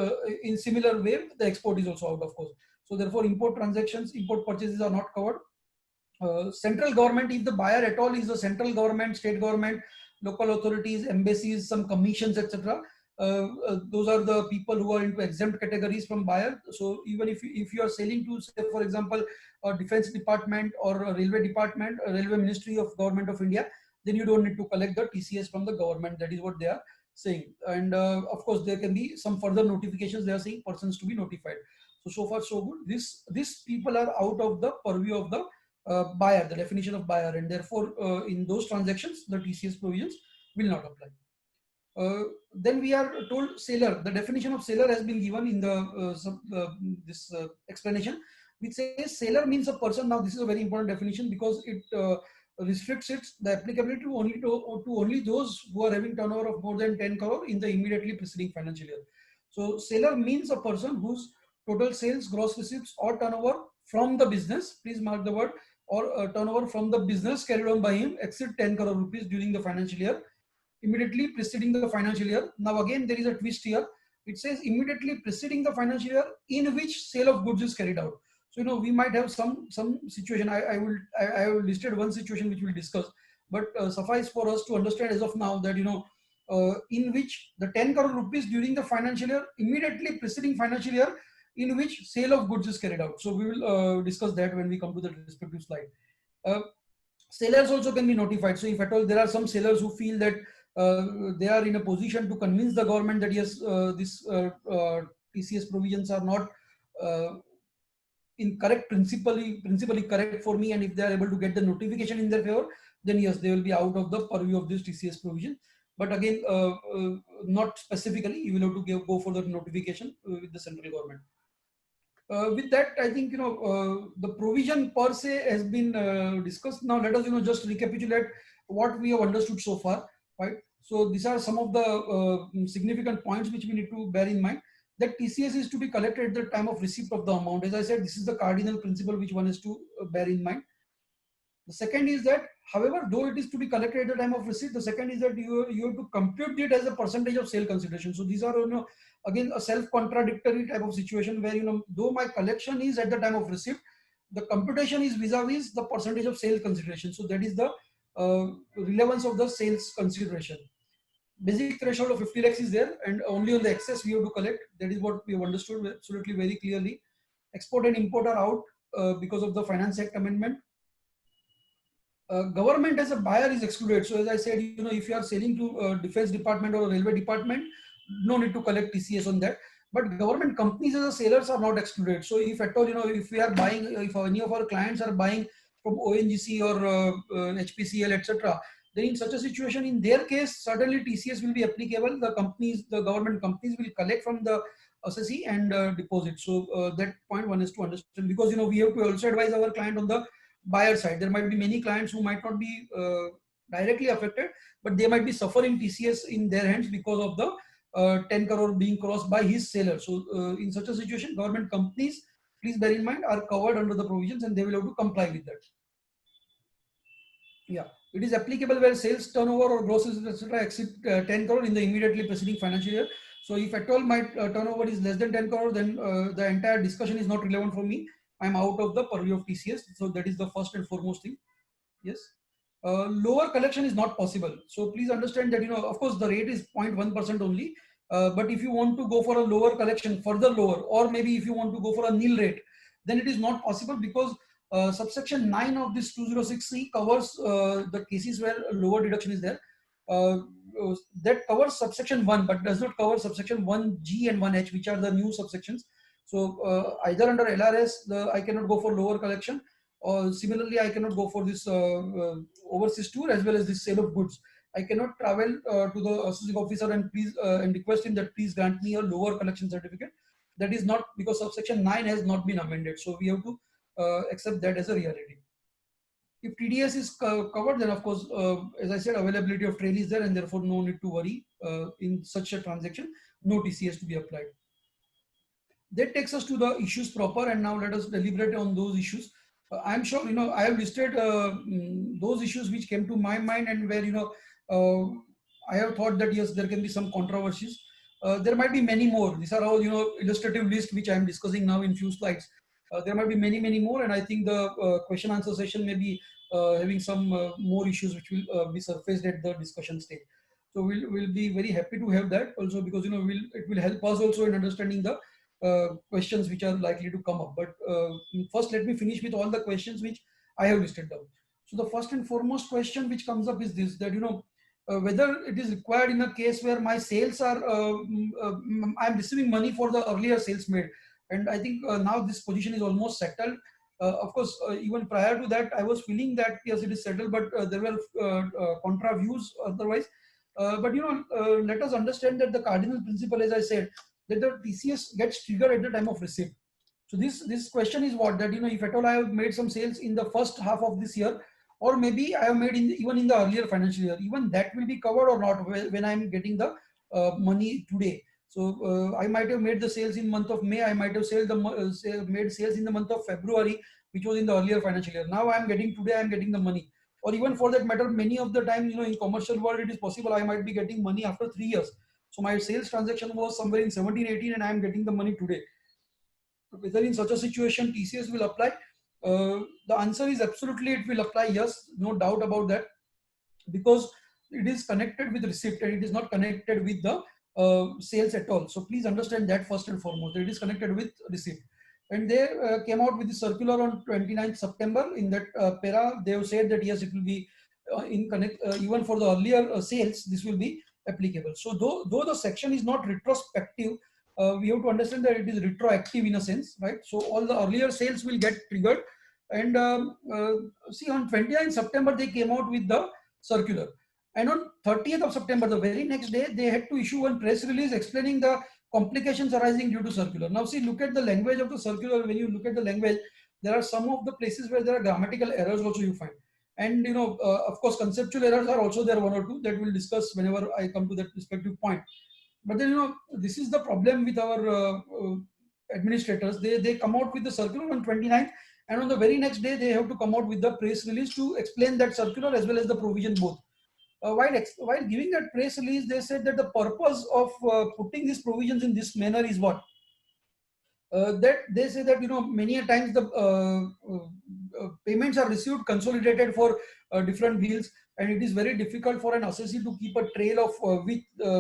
in similar way, the export is also out, of course. So therefore, import transactions, import purchases are not covered. Central government, if the buyer at all is the central government, state government, local authorities, embassies, some commissions, etc., those are the people who are into exempt categories from buyer. So even if you are selling to, say, for example, a defense department or a railway department, a railway ministry of government of India, then you don't need to collect the TCS from the government. That is what they are saying. And of course, there can be some further notifications. They are saying persons to be notified. So far so good. These people are out of the purview of the buyer, the definition of buyer, and therefore in those transactions the TCS provisions will not apply. Then we are told seller. The definition of seller has been given in this explanation, which says seller means a person. Now this is a very important definition because it restricts the applicability to only those who are having turnover of more than 10 crore in the immediately preceding financial year. So seller means a person whose total sales, gross receipts or turnover from the business, please mark the word, or turnover from the business carried on by him exceed 10 crore rupees during the financial year immediately preceding the financial year. Now again there is a twist here. It says immediately preceding the financial year in which sale of goods is carried out. So we might have some situation. I will listed one situation which we'll discuss, but suffice for us to understand as of now that in which the 10 crore rupees during the financial year immediately preceding financial year in which sale of goods is carried out. So we will discuss that when we come to the respective slide. Sellers also can be notified. So if at all there are some sellers who feel that they are in a position to convince the government that yes, this TCS provisions are not principally correct for me, and if they are able to get the notification in their favor, then yes, they will be out of the purview of this TCS provision. But again, not specifically, you will have to go for the notification with the central government. With that, I think the provision per se has been discussed. Now let us just recapitulate what we have understood so far, right? So these are some of the significant points which we need to bear in mind. That TCS is to be collected at the time of receipt of the amount. As I said, this is the cardinal principle which one has to bear in mind. The second is that, however, though it is to be collected at the time of receipt, the second is that you have to compute it as a percentage of sale consideration. So these are again a self-contradictory type of situation where though my collection is at the time of receipt, the computation is vis-a-vis the percentage of sale consideration. So that is the relevance of the sales consideration. Basic threshold of 50 lakhs is there, and only on the excess we have to collect. That is what we have understood absolutely very clearly. Export and import are out because of the Finance Act amendment. Government as a buyer is excluded. So as I said, if you are selling to defense department or a railway department, no need to collect TCS on that. But government companies as a sellers are not excluded. So if at all, if we are buying, if any of our clients are buying from ONGC or HPCL, etc., then in such a situation, in their case, certainly TCS will be applicable. The government companies will collect from the assessee and deposit. So that point one is to understand, because we have to also advise our client on the buyer side. There might be many clients who might not be directly affected, but they might be suffering TCS in their hands because of the 10 crore being crossed by his seller. So in such a situation, government companies, please bear in mind, are covered under the provisions and they will have to comply with that. Yeah, it is applicable where sales turnover or grosses etc. exceed 10 crore in the immediately preceding financial year. So if at all my turnover is less than 10 crore, then the entire discussion is not relevant for me. I am out of the purview of TCS. So that is the first and foremost thing. Yes. Lower collection is not possible. So please understand that, of course, the rate is 0.1% only. But if you want to go for a lower collection, further lower, or maybe if you want to go for a nil rate, then it is not possible, because subsection 9 of this 206C covers the cases where lower deduction is there. That covers subsection 1, but does not cover subsection 1G and 1H, which are the new subsections. So either under LRS, I cannot go for lower collection, or similarly, I cannot go for this overseas tour as well as this sale of goods. I cannot travel to the assessing officer and request him that please grant me a lower collection certificate. That is not, because subsection 9 has not been amended. So we have to accept that as a reality. If TDS is covered, then of course, as I said, availability of trail is there, and therefore no need to worry in such a transaction. No TCS to be applied. That takes us to the issues proper, and now let us deliberate on those issues. I'm sure I have listed those issues which came to my mind, and where I have thought that yes, there can be some controversies. There might be many more. These are all illustrative list which I am discussing now in few slides. There might be many more, and I think the question answer session may be having some more issues which will be surfaced at the discussion stage. So we'll be very happy to have that also, because it will help us also in understanding the questions which are likely to come up. But first, let me finish with all the questions which I have listed down. So the first and foremost question which comes up is this, that whether it is required in a case where my sales are I'm receiving money for the earlier sales made, and I think now this position is almost settled. Of course, even prior to that, I was feeling that yes, it is settled, but there were contra views otherwise. But let us understand that the cardinal principle, as I said, that the TCS gets triggered at the time of receipt. So this question is what, that if at all I have made some sales in the first half of this year, or maybe I have made even in the earlier financial year, even that will be covered or not when I am getting the money today. So I might have made the sales in month of May, I might have made sales in the month of February, which was in the earlier financial year. Now I am getting today, I am getting the money. Or even for that matter, many of the time, in commercial world, it is possible I might be getting money after 3 years. So my sales transaction was somewhere in 17, 18, and I am getting the money today. Whether in such a situation TCS will apply? The answer is absolutely it will apply, yes, no doubt about that, because it is connected with receipt and it is not connected with the sales at all. So please understand that first and foremost, it is connected with receipt. And they came out with the circular on 29th September. In that para, they have said that yes, it will be even for the earlier sales, this will be applicable. So though the section is not retrospective, we have to understand that it is retroactive in a sense, right? So all the earlier sales will get triggered. And see, on 29th September, they came out with the circular. And on 30th of September, the very next day, they had to issue one press release explaining the complications arising due to circular. Now see, look at the language of the circular. When you look at the language, there are some of the places where there are grammatical errors also you find. And of course, conceptual errors are also there, one or two, that we'll discuss whenever I come to that respective point. But then, this is the problem with our administrators. They come out with the circular on 29th, and on the very next day, they have to come out with the press release to explain that circular as well as the provision both. While giving that press release, they said that the purpose of putting these provisions in this manner is what? That they say that many a times the payments are received consolidated for different bills, and it is very difficult for an assessee to keep a trail of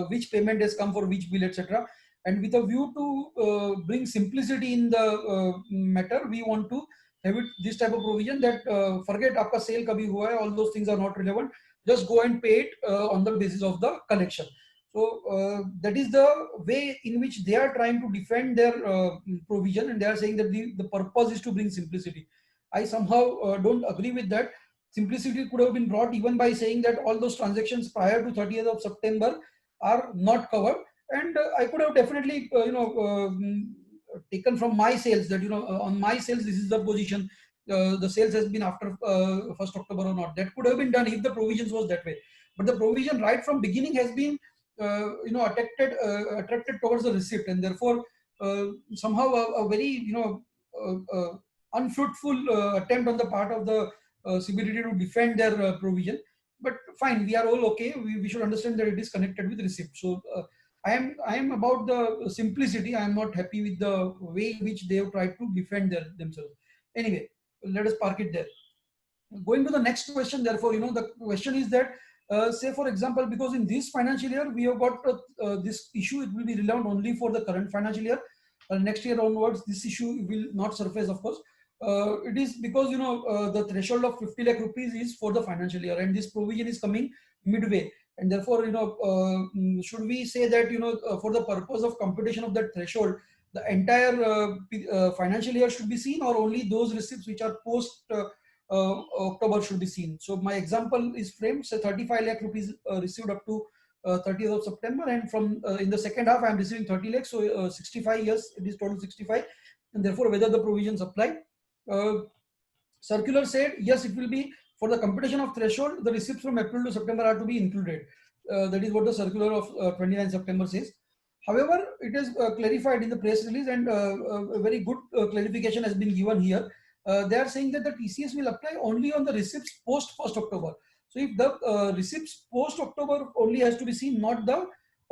which payment has come for which bill, etc. And with a view to bring simplicity in the matter, we want to have this type of provision that forget aapka sale kabhi hua hai, all those things are not relevant. Just go and pay it on the basis of the collection. So that is the way in which they are trying to defend their provision, and they are saying that the purpose is to bring simplicity. I somehow don't agree with that. Simplicity could have been brought even by saying that all those transactions prior to 30th of September are not covered, and I could have definitely taken from my sales that on my sales this is the position. The sales has been after 1st October or not. That could have been done if the provisions was that way. But the provision right from beginning has been attracted towards the receipt, and therefore somehow a very unfruitful attempt on the part of the CBDT to defend their provision. But fine, we are all okay. We should understand that it is connected with receipt. So I am about the simplicity. I am not happy with the way in which they have tried to defend themselves. Anyway, let us park it there. Going to the next question, therefore, the question is that, say for example, because in this financial year, we have got this issue, it will be relevant only for the current financial year. Next year onwards, this issue will not surface, of course. It is because, the threshold of 50 lakh rupees is for the financial year, and this provision is coming midway. And therefore, should we say that, for the purpose of computation of that threshold, the entire financial year should be seen, or only those receipts which are post October should be seen? So my example is framed, say 35 lakh rupees received up to 30th of September, and from in the second half I am receiving 30 lakhs, so 65 years, it is total 65, and therefore whether the provisions apply. Circular said yes, it will be for the computation of threshold, the receipts from April to September are to be included. That is what the circular of 29 September says. However, it is clarified in the press release, and a very good clarification has been given here. They are saying that the TCS will apply only on the receipts post 1st October. So if the receipts post October only has to be seen, not the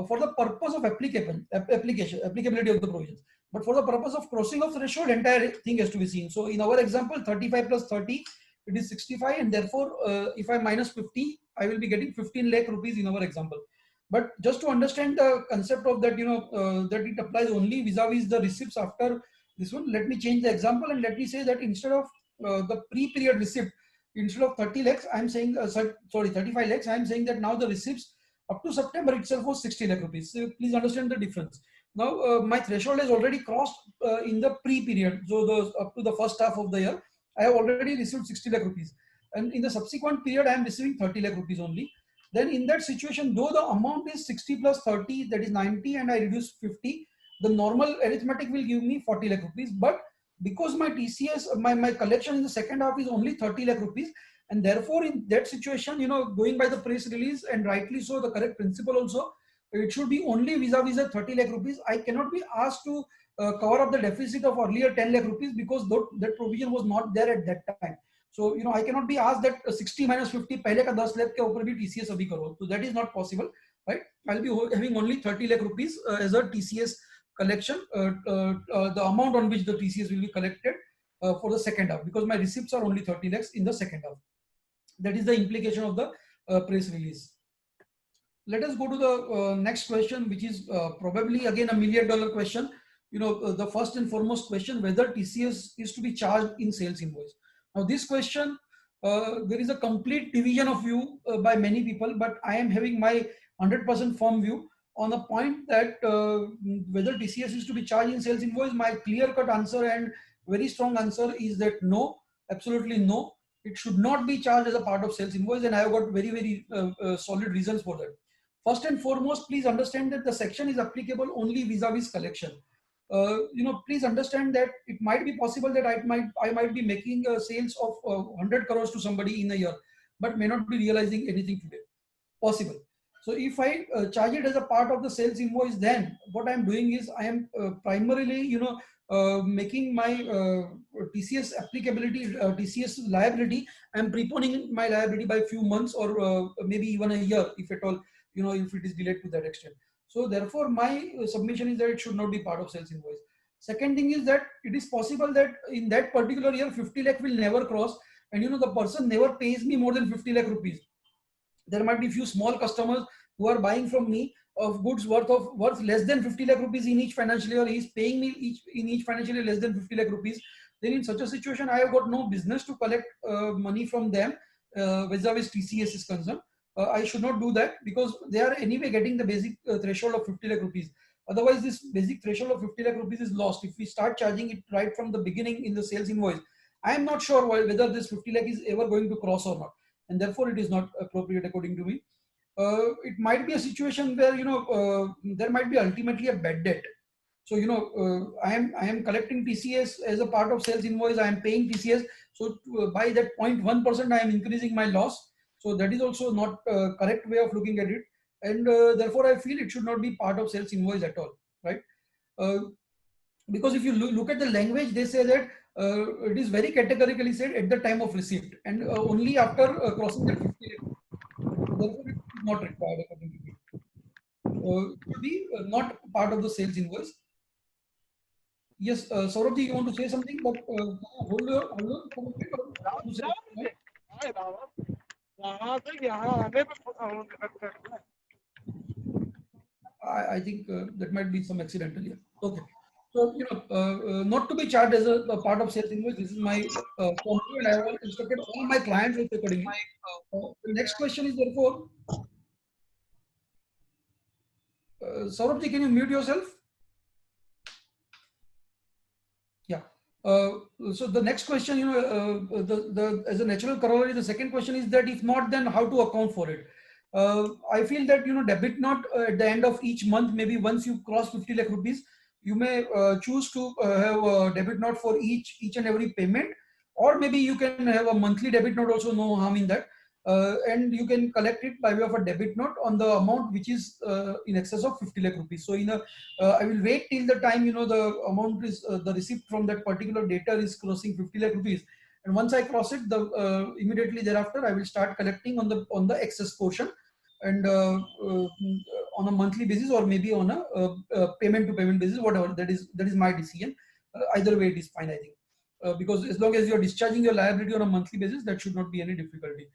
for the purpose of applicability of the provisions, but for the purpose of crossing of threshold, entire thing has to be seen. So in our example, 35 plus 30, it is 65, and therefore if I minus 50, I will be getting 15 lakh rupees in our example. But just to understand the concept of that, that it applies only vis-a-vis the receipts after this one, let me change the example and let me say that instead of the pre-period receipt, instead of 30 lakhs, I'm saying, sorry, 35 lakhs, I'm saying that now the receipts up to September itself was 60 lakh rupees. So please understand the difference. Now, my threshold has already crossed in the pre-period. So up to the first half of the year, I have already received 60 lakh rupees. And in the subsequent period, I am receiving 30 lakh rupees only. Then in that situation, though the amount is 60 plus 30, that is 90, and I reduce 50, the normal arithmetic will give me 40 lakh rupees. But because my TCS, my collection in the second half is only 30 lakh rupees, and therefore in that situation, going by the press release, and rightly so, the correct principle also, it should be only vis-a-vis the 30 lakh rupees. I cannot be asked to cover up the deficit of earlier 10 lakh rupees because that provision was not there at that time. So, I cannot be asked that 60 minus 50 पहले का 10 lakh के ऊपर भी TCS अभी करो. So that is not possible, right? I'll be having only 30 lakh rupees as a TCS collection, the amount on which the TCS will be collected for the second half, because my receipts are only 30 lakhs in the second half. That is the implication of the press release. Let us go to the next question, which is probably again $1 million question. The first and foremost question, whether TCS is to be charged in sales invoice. Now this question, there is a complete division of view by many people, but I am having my 100% firm view on the point that whether TCS is to be charged in sales invoice. My clear-cut answer and very strong answer is that no, absolutely no. It should not be charged as a part of sales invoice, and I have got very, very solid reasons for that. First and foremost, please understand that the section is applicable only vis-a-vis collection. Please understand that it might be possible that I might be making sales of 100 crores to somebody in a year, but may not be realizing anything today. Possible. So if I charge it as a part of the sales invoice, then what I am doing is I am primarily, making my TCS applicability, TCS liability. I am preponing my liability by a few months or maybe even a year, if at all, if it is delayed to that extent. So therefore, my submission is that it should not be part of sales invoice. Second thing is that it is possible that in that particular year, 50 lakh will never cross, and the person never pays me more than 50 lakh rupees. There might be few small customers who are buying from me of goods worth less than 50 lakh rupees in each financial year. He is paying me in each financial year less than 50 lakh rupees. Then in such a situation, I have got no business to collect money from them vis-a-vis TCS is concerned. I should not do that because they are anyway getting the basic threshold of 50 lakh rupees. Otherwise, this basic threshold of 50 lakh rupees is lost. If we start charging it right from the beginning in the sales invoice, I am not sure whether this 50 lakh is ever going to cross or not. And therefore, it is not appropriate according to me. It might be a situation where, there might be ultimately a bad debt. So, I am collecting TCS as a part of sales invoice. I am paying TCS. So by that 0.1%, I am increasing my loss. So that is also not a correct way of looking at it. And therefore, I feel it should not be part of sales invoice at all, right? Because if you look at the language, they say that it is very categorically said at the time of receipt and only after crossing the 50. Therefore, it is not required according to me. It should be not part of the sales invoice. Yes, Saurabh, you want to say something? But hold on. I think that might be some accidental here. Okay. So, not to be charged as a part of sales invoice. This is my formula, and I have instructed all my clients also accordingly. The next question is therefore, Saurabh, can you mute yourself? Yeah. So the next question, as a natural corollary, the second question is that if not, then how to account for it? I feel that, debit note at the end of each month, maybe once you cross 50 lakh rupees, you may choose to have a debit note for each and every payment, or maybe you can have a monthly debit note also, no harm in that. And you can collect it by way of a debit note on the amount which is in excess of 50 lakh rupees. So I will wait till the time, the amount is, the receipt from that particular data is crossing 50 lakh rupees. And once I cross it, immediately thereafter, I will start collecting on the excess portion, and on a monthly basis or maybe on a payment to payment basis, whatever, that is my decision. Either way, it is fine, I think, because as long as you are discharging your liability on a monthly basis, that should not be any difficulty.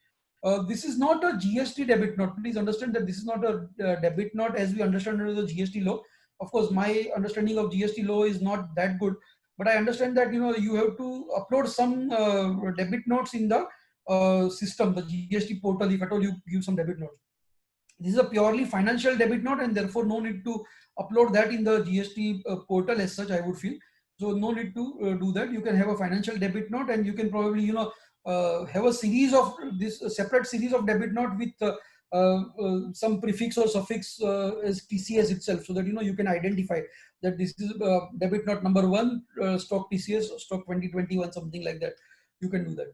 This is not a GST debit note. Please understand that this is not a debit note as we understand under the GST law. Of course, my understanding of GST law is not that good, but I understand that you have to upload some debit notes in the system, the GST portal. If at all you give some debit notes, this is a purely financial debit note, and therefore no need to upload that in the GST portal as such, I would feel. So no need to do that. You can have a financial debit note, and you can probably have a series of this separate series of debit note with some prefix or suffix as TCS itself, so that you can identify that this is debit note number 1 stock TCS stock 2021, something like that. You can do that.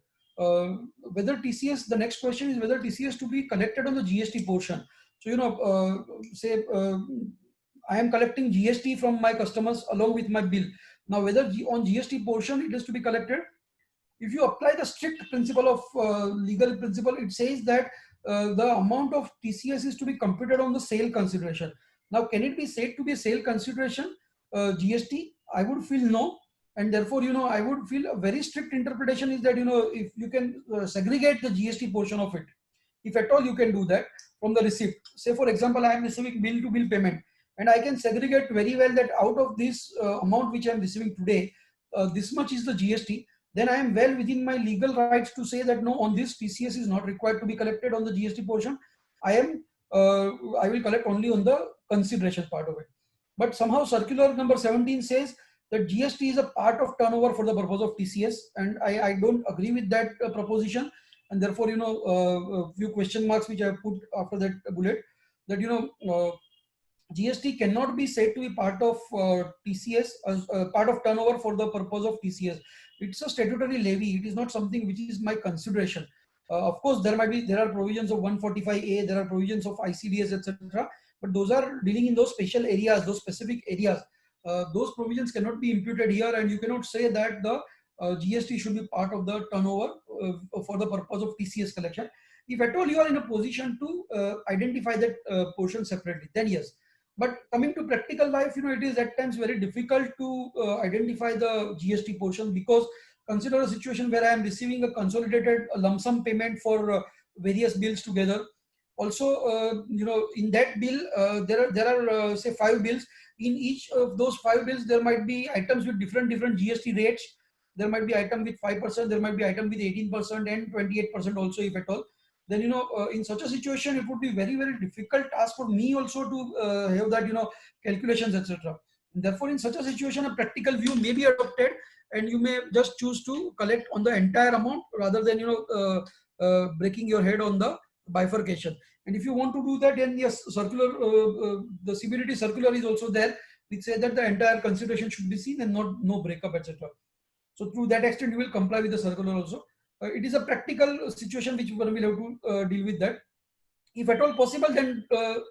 Whether TCS, the next question is whether TCS to be collected on the GST portion. So say I am collecting GST from my customers along with my bill. Now whether on GST portion it is to be collected. If you apply the strict principle of legal principle, it says that the amount of TCS is to be computed on the sale consideration. Now can it be said to be a sale consideration GST? I would feel no. And therefore, I would feel a very strict interpretation is that, if you can segregate the GST portion of it, if at all you can do that from the receipt. Say, for example, I am receiving bill to bill payment, and I can segregate very well that out of this amount which I am receiving today, this much is the GST. Then I am well within my legal rights to say that no, on this TCS is not required to be collected on the GST portion. I will collect only on the consideration part of it. But somehow circular number 17 says that GST is a part of turnover for the purpose of TCS, and I don't agree with that proposition, and therefore a few question marks which I have put after that bullet, that GST cannot be said to be part of TCS as part of turnover for the purpose of TCS. It's a statutory levy. It is not something which is my consideration. Of course, there are provisions of 145A, there are provisions of ICDS, etc. But those are dealing in those special areas, those specific areas. Those provisions cannot be imputed here, and you cannot say that the GST should be part of the turnover for the purpose of TCS collection. If at all you are in a position to identify that portion separately, then yes. But coming to practical life, it is at times very difficult to identify the GST portion, because consider a situation where I am receiving a consolidated lump sum payment for various bills together. Also, in that bill, there are say 5 bills. In each of those 5 bills, there might be items with different GST rates. There might be item with 5%, there might be item with 18% and 28% also, if at all. Then in such a situation, it would be very, very difficult task for me also to have that calculations, etc. Therefore, in such a situation, a practical view may be adopted, and you may just choose to collect on the entire amount rather than breaking your head on the bifurcation. And if you want to do that, then yes, circular the CBDT circular is also there, which says that the entire consideration should be seen and no breakup, etc. So to that extent, you will comply with the circular also. It is a practical situation which one will have to deal with that. If at all possible, then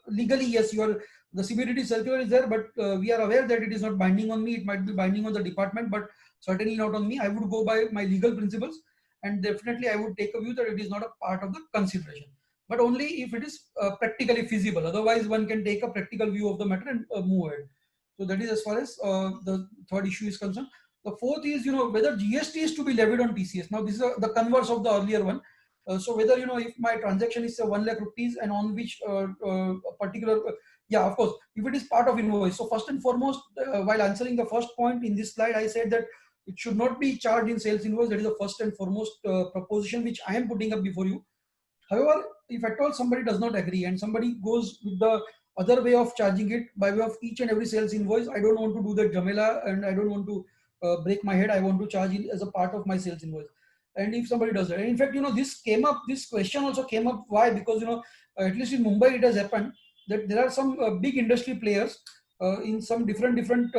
legally, yes, the CBDT circular is there, but we are aware that it is not binding on me. It might be binding on the department, but certainly not on me. I would go by my legal principles, and definitely I would take a view that it is not a part of the consideration, but only if it is practically feasible. Otherwise, one can take a practical view of the matter and move ahead. So that is as far as the third issue is concerned. The fourth is, whether GST is to be levied on TCS. Now, this is the converse of the earlier one. So whether, if my transaction is 1 lakh rupees and on which a particular, yeah, of course, if it is part of invoice. So first and foremost, while answering the first point in this slide, I said that it should not be charged in sales invoice. That is the first and foremost proposition which I am putting up before you. However, if at all somebody does not agree and somebody goes with the other way of charging it by way of each and every sales invoice, I don't want to do that jamela, and I don't want to break my head. I want to charge it as a part of my sales invoice. And if somebody does that, and in fact, this question also came up. Why? Because at least in Mumbai, it has happened that there are some big industry players in some different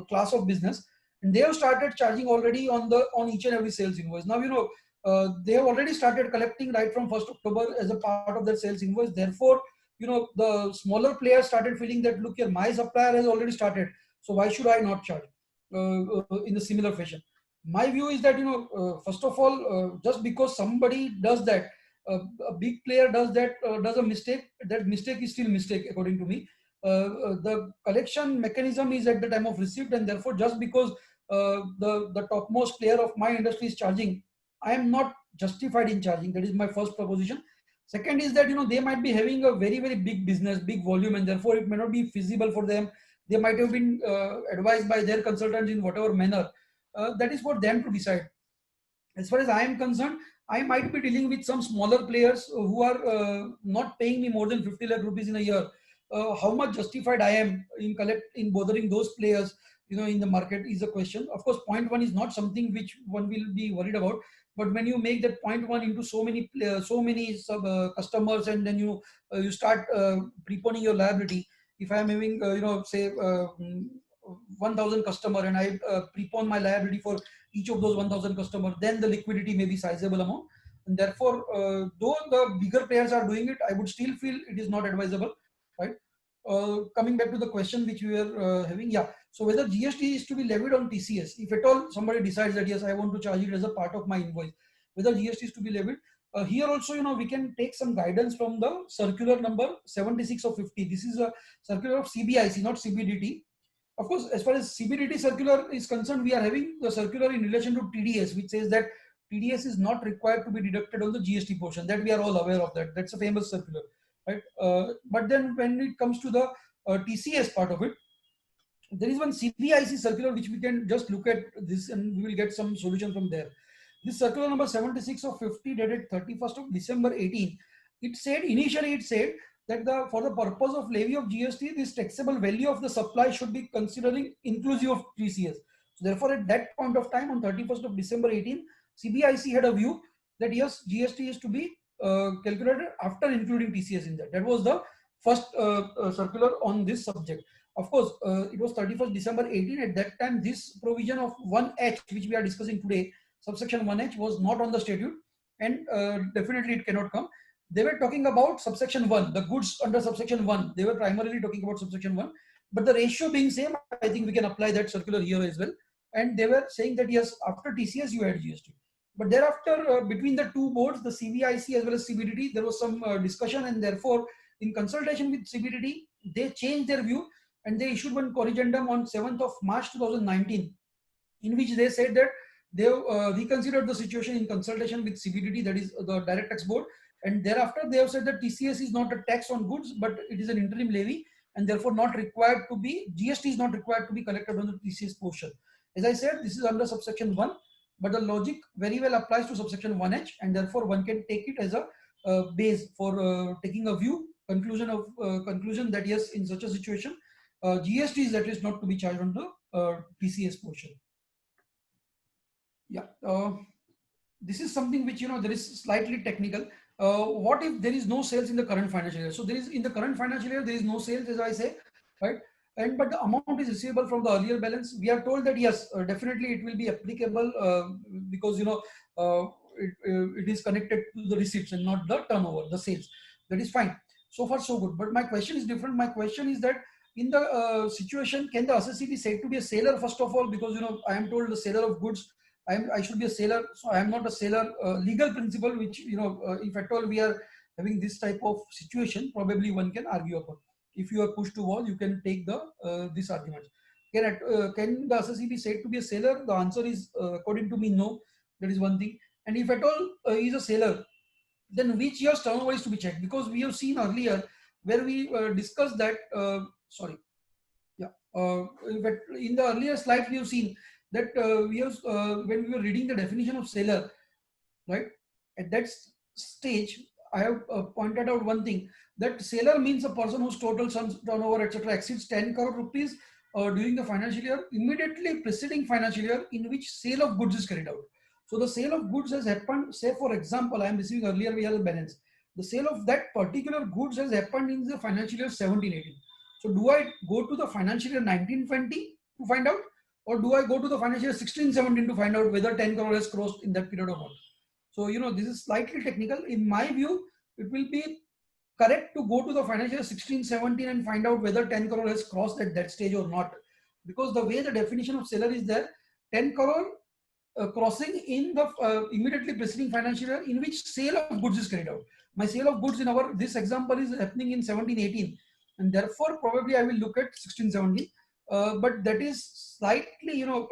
class of business, and they have started charging already on each and every sales invoice. Now they have already started collecting right from 1st October as a part of their sales invoice. Therefore, the smaller players started feeling that, look here, my supplier has already started, so why should I not charge in a similar fashion? My view is that, first of all, just because somebody does that, a big player does that, does a mistake, that mistake is still mistake according to me. The collection mechanism is at the time of receipt, and therefore just because the topmost player of my industry is charging, I am not justified in charging. That is my first proposition. Second is that, you know, they might be having a very, very big business, big volume, and therefore it may not be feasible for them. They might have been advised by their consultants in whatever manner. That is for them to decide. As far as I am concerned, I might be dealing with some smaller players who are not paying me more than 50 lakh rupees in a year. How much justified I am in bothering those players, you know, in the market is a question. Of course, point one is not something which one will be worried about. But when you make that point one into so many customers, and then you start preponing your liability. If I am having you know, say 1,000 customer, and I prepone my liability for each of those 1,000 customers, then the liquidity may be sizable amount. And therefore, though the bigger players are doing it, I would still feel it is not advisable, right? Coming back to the question which we were having, yeah. So whether GST is to be levied on TCS, if at all somebody decides that yes, I want to charge it as a part of my invoice, whether GST is to be levied, here also, you know, we can take some guidance from the circular number 76 of 50. This is a circular of CBIC, not CBDT. Of course, as far as CBDT circular is concerned, we are having the circular in relation to TDS, which says that TDS is not required to be deducted on the GST portion. That we are all aware of that. That's a famous circular, right? But then when it comes to the TCS part of it, there is one CBIC circular which we can just look at this, and we will get some solution from there. This circular number 76 of 50 dated 31st of December 18, initially it said that for the purpose of levy of GST, this taxable value of the supply should be considering inclusive of TCS. So therefore, at that point of time, on 31st of December 18, CBIC had a view that yes, GST is to be calculated after including TCS in that. That was the first circular on this subject. Of course, it was 31st December 18. At that time, this provision of 1H, which we are discussing today, subsection 1H, was not on the statute, and definitely it cannot come. They were talking about subsection 1, the goods under subsection 1. They were primarily talking about subsection 1, but the ratio being same, I think we can apply that circular here as well. And they were saying that yes, after TCS you had GST. But thereafter, between the two boards, the CBIC as well as CBDT, there was some discussion, and therefore, in consultation with CBDT, they changed their view and they issued one corrigendum on 7th of March 2019, in which they said that they reconsidered the situation in consultation with CBDT, that is the Direct Tax Board, and thereafter they have said that TCS is not a tax on goods, but it is an interim levy, and therefore not required to be, GST is not required to be collected on the TCS portion. As I said, this is under subsection 1, but the logic very well applies to subsection 1H, and therefore one can take it as a base for taking a view, conclusion that yes, in such a situation, GST is at least not to be charged on the TCS portion. Yeah, this is something which, you know, there is slightly technical. What if there is no sales in the current financial year? So there is, in the current financial year, there is no sales, as I say, right? And but the amount is receivable from the earlier balance. We are told that yes, definitely it will be applicable because, you know, it is connected to the receipts and not the turnover, the sales. That is fine. So far, so good. But my question is different. My question is that in the situation, can the assessee be said to be a seller first of all? Because, you know, I am told the seller of goods. I should be a seller, so I am not a seller. Legal principle, which, you know, if at all we are having this type of situation, probably one can argue upon. If you are pushed to wall, you can take the this argument. Can the assessee be said to be a seller? The answer is, according to me, no. That is one thing. And if at all he is a seller, then which year's turnover is to be checked? Because we have seen earlier where we discussed that. Sorry, yeah. In the earlier slides, we have seen that when we were reading the definition of seller, right? At that stage, I have pointed out one thing, that seller means a person whose total turnover, etc., exceeds 10 crore rupees during the financial year immediately preceding financial year in which sale of goods is carried out. So the sale of goods has happened, say for example, I am receiving earlier we have a balance. The sale of that particular goods has happened in the financial year 17-18. So do I go to the financial year 19-20 to find out? Or do I go to the financial year 16-17 to find out whether 10 crore has crossed in that period or not? So, you know, this is slightly technical. In my view, it will be correct to go to the financial year 16-17 and find out whether 10 crore has crossed at that stage or not. Because the way the definition of seller is there, 10 crore crossing in the immediately preceding financial year in which sale of goods is carried out. My sale of goods in this example is happening in 17-18, and therefore probably I will look at 16-17. But that is slightly, you know,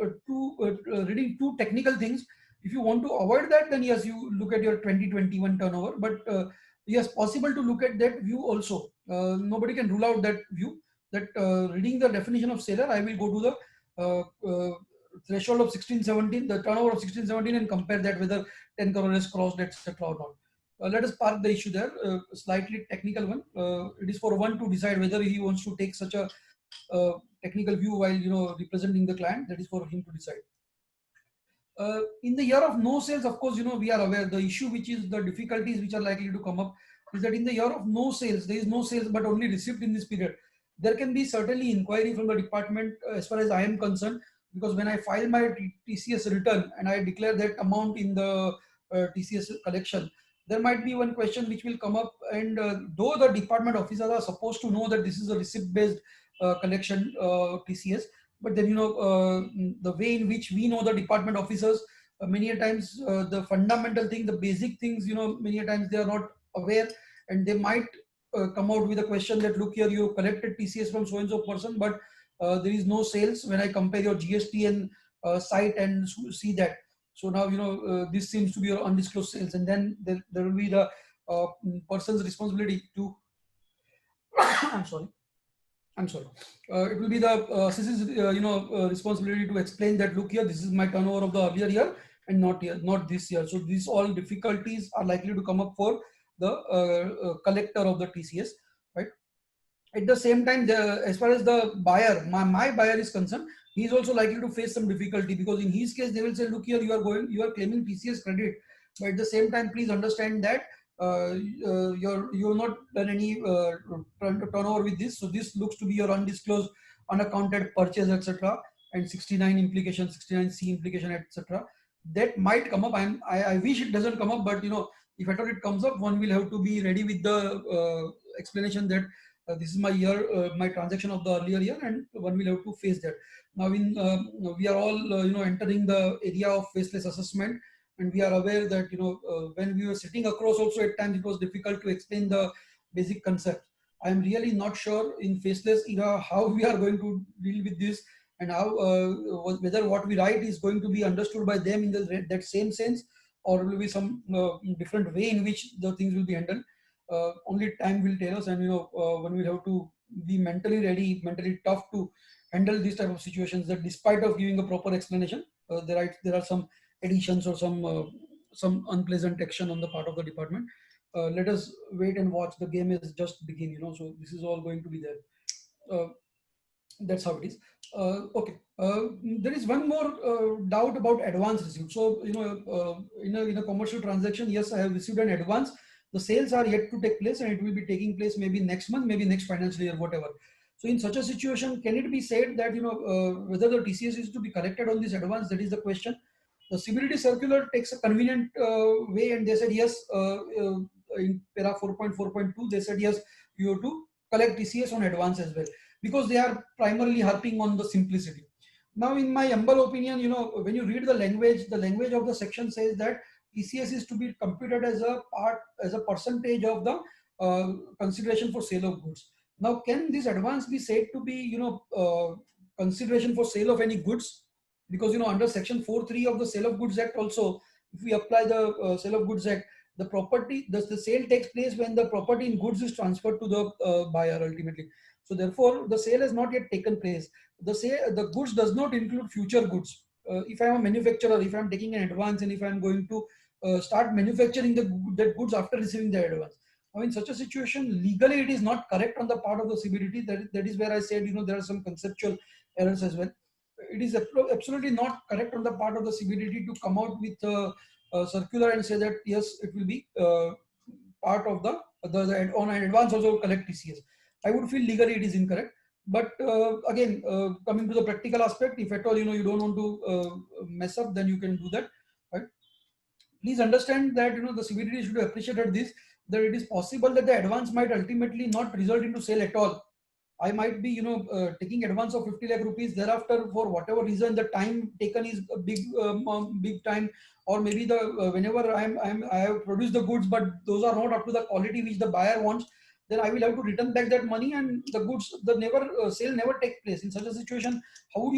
reading two technical things. If you want to avoid that, then yes, you look at your 2021 turnover. But yes, possible to look at that view also. Nobody can rule out that view. That reading the definition of seller, I will go to the threshold of 1617, the turnover of 1617, and compare that whether 10 crore is crossed, etc. or not. Let us park the issue there. Slightly technical one. It is for one to decide whether he wants to take such a technical view while representing the client. That is for him to decide. In the year of no sales, of course, we are aware the issue, which is the difficulties which are likely to come up, is that in the year of no sales, there is no sales but only receipt in this period. There can be certainly inquiry from the department as far as I am concerned, because when I file my TCS return and I declare that amount in the TCS collection, there might be one question which will come up. And though the department officers are supposed to know that this is a receipt based collection TCS, but then the way in which we know the department officers, many a times the fundamental thing, the basic things, many a times they are not aware, and they might come out with a question that, look here, you collected TCS from so and so person, but there is no sales when I compare your GST and site and see that. So now this seems to be your undisclosed sales, and then there will be the person's responsibility to I'm sorry. It will be the CC's responsibility to explain that, look here, this is my turnover of the earlier year and not this year. So these all difficulties are likely to come up for the collector of the TCS, right? At the same time, as far as the buyer, my buyer is concerned, he is also likely to face some difficulty, because in his case they will say, look here, you are claiming TCS credit, but at the same time, please understand that you're not done any turnover with this, so this looks to be your undisclosed, unaccounted purchase, etc. And 69 implication, 69C implication, etc. That might come up. I wish it doesn't come up, but if at all it comes up, one will have to be ready with the explanation that this is my year, my transaction of the earlier year, and one will have to face that. Now, we are all entering the area of faceless assessment. And we are aware that when we were sitting across, also at times it was difficult to explain the basic concept. I am really not sure in faceless era how we are going to deal with this, and how whether what we write is going to be understood by them in that same sense, or will be some different way in which the things will be handled. Only time will tell us, and one will have to be mentally ready, mentally tough to handle these type of situations. That despite of giving a proper explanation, there are some additions or some unpleasant action on the part of the department. Let us wait and watch. The game is just begin, so this is all going to be there. That's how it is. Okay. There is one more doubt about advance received. So in a commercial transaction, yes, I have received an advance. The sales are yet to take place, and it will be taking place maybe next month, maybe next financial year, whatever. So in such a situation, can it be said that whether the TCS is to be collected on this advance? That is the question. The CBDT circular takes a convenient way, and they said yes, in para 4.4.2, they said yes, you have to collect TCS on advance as well, because they are primarily harping on the simplicity. Now, in my humble opinion, when you read the language of the section says that TCS is to be computed as a percentage of the consideration for sale of goods. Now, can this advance be said to be consideration for sale of any goods? Because under section 4.3 of the Sale of Goods Act also, if we apply the Sale of Goods Act, the sale takes place when the property in goods is transferred to the buyer ultimately. So therefore, the sale has not yet taken place. The goods does not include future goods. If I am a manufacturer, if I am taking an advance, and if I am going to start manufacturing the goods after receiving the advance. Now, in such a situation, legally it is not correct on the part of the CBDT. That is where I said there are some conceptual errors as well. It is absolutely not correct on the part of the CBDT to come out with a circular and say that yes, it will be part of the on an advance also collect TCS. I would feel legally it is incorrect. But again, coming to the practical aspect, if at all you don't want to mess up, then you can do that. Right? Please understand that the CBDT should have appreciated this, that it is possible that the advance might ultimately not result into sale at all. I might be, taking advance of 50 lakh rupees. Thereafter, for whatever reason, the time taken is a big time, or maybe whenever I have produced the goods, but those are not up to the quality which the buyer wants. then I will have to return back that money, and the goods, the sale never take place. In such a situation, how